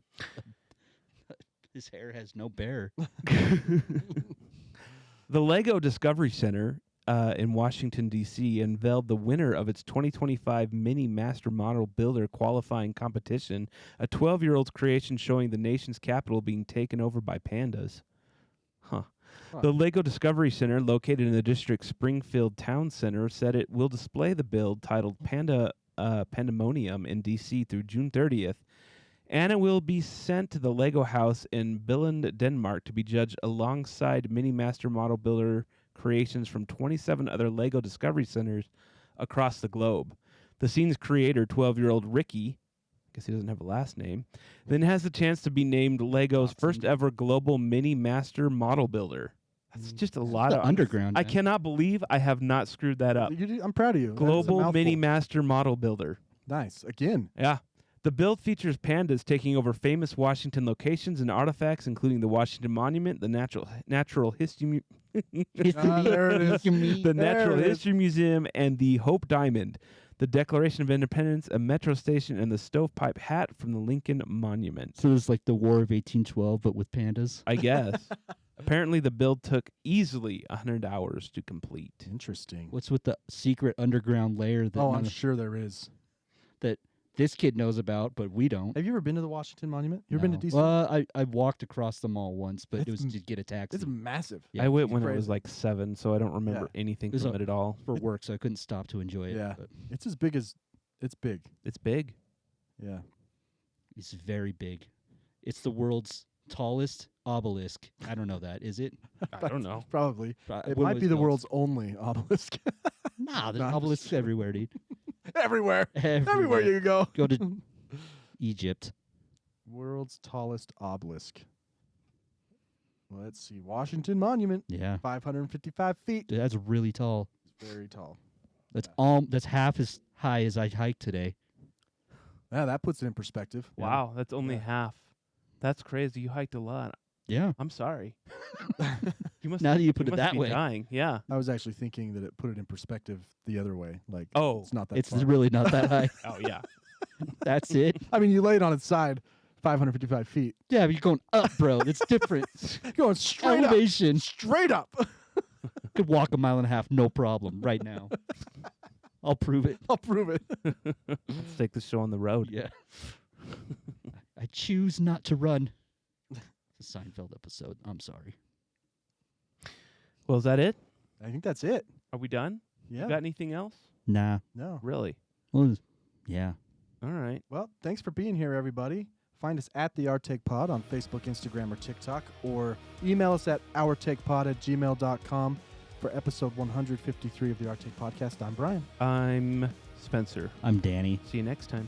His hair has no bear. The Lego Discovery Center in Washington, D.C. unveiled the winner of its 2025 Mini Master Model Builder qualifying competition, a 12-year-old's creation showing the nation's capital being taken over by pandas. Huh. The Lego Discovery Center, located in the district's Springfield Town Center, said it will display the build titled Pandemonium in D.C. through June 30th, and it will be sent to the Lego House in Billund, Denmark, to be judged alongside Mini Master Model Builder creations from 27 other Lego Discovery Centers across the globe. The scene's creator, 12-year-old Ricky, I guess he doesn't have a last name, then has the chance to be named Lego's first ever global Mini Master Model Builder. That's just a lot The of underground. I man. cannot believe I have not screwed that up. I'm proud of you. That is a Global Mini mouthful. Master Model Builder. Nice. Again. Yeah. The build features pandas taking over famous Washington locations and artifacts, including the Washington Monument, the Natural History There it is. the There Natural it is. History Museum, and the Hope Diamond, the Declaration of Independence, a metro station, and the stovepipe hat from the Lincoln Monument. So it's like the War of 1812, but with pandas. I guess. Apparently, the build took easily 100 hours to complete. Interesting. What's with the secret underground layer that Oh, none I'm of- sure there is. that this kid knows about, but we don't. Have you ever been to the Washington Monument? You ever been to DC? Well, I walked across the mall once, but it It's was to get a taxi. It's massive. Yeah, I went it's when it crazy. was like 7, so I don't remember anything was from it at all. for work, so I couldn't stop to enjoy it. Yeah. But It's as big as it's big. It's big. Yeah. it's very big. It's the world's tallest obelisk. I don't know that. Is it? I don't know. Probably. But It what might was be the built? world's only obelisk. Nah, there's No, I'm just obelisks joking. everywhere, dude. Everywhere. Everywhere Everywhere. you go. Go to Egypt. World's tallest obelisk. Let's see. Washington Monument, Yeah, 555 feet. dude, that's really tall. It's very tall. That's half as high as I hiked today. Yeah, that puts it in perspective. Wow, that's only Yeah. half. That's crazy. You hiked a lot. Yeah. I'm sorry. You must Now that you put it must that be way. dying. Yeah. I was actually thinking that it put it in perspective the other way. Like, Oh. it's not that It's far. really not that high. Oh yeah. That's it. I mean, you lay it on its side, 555 feet. Yeah, but you're going up, bro. It's different. Going straight up. Elevation. Straight up. Could walk a mile and a half, no problem, right now. I'll prove it. I'll prove it. Let's take the show on the road. Yeah. I choose not to run. It's a Seinfeld episode. I'm sorry. Well, is that it? I think that's it. Are we done? Yeah. You got anything else? Nah. No. Really? Well, yeah. All right. Well, thanks for being here, everybody. Find us at the Our Take Pod on Facebook, Instagram, or TikTok, or email us at ourtakepod@gmail.com for episode 153 of the Our Take Podcast. I'm Brian. I'm Spencer. I'm Danny. See you next time.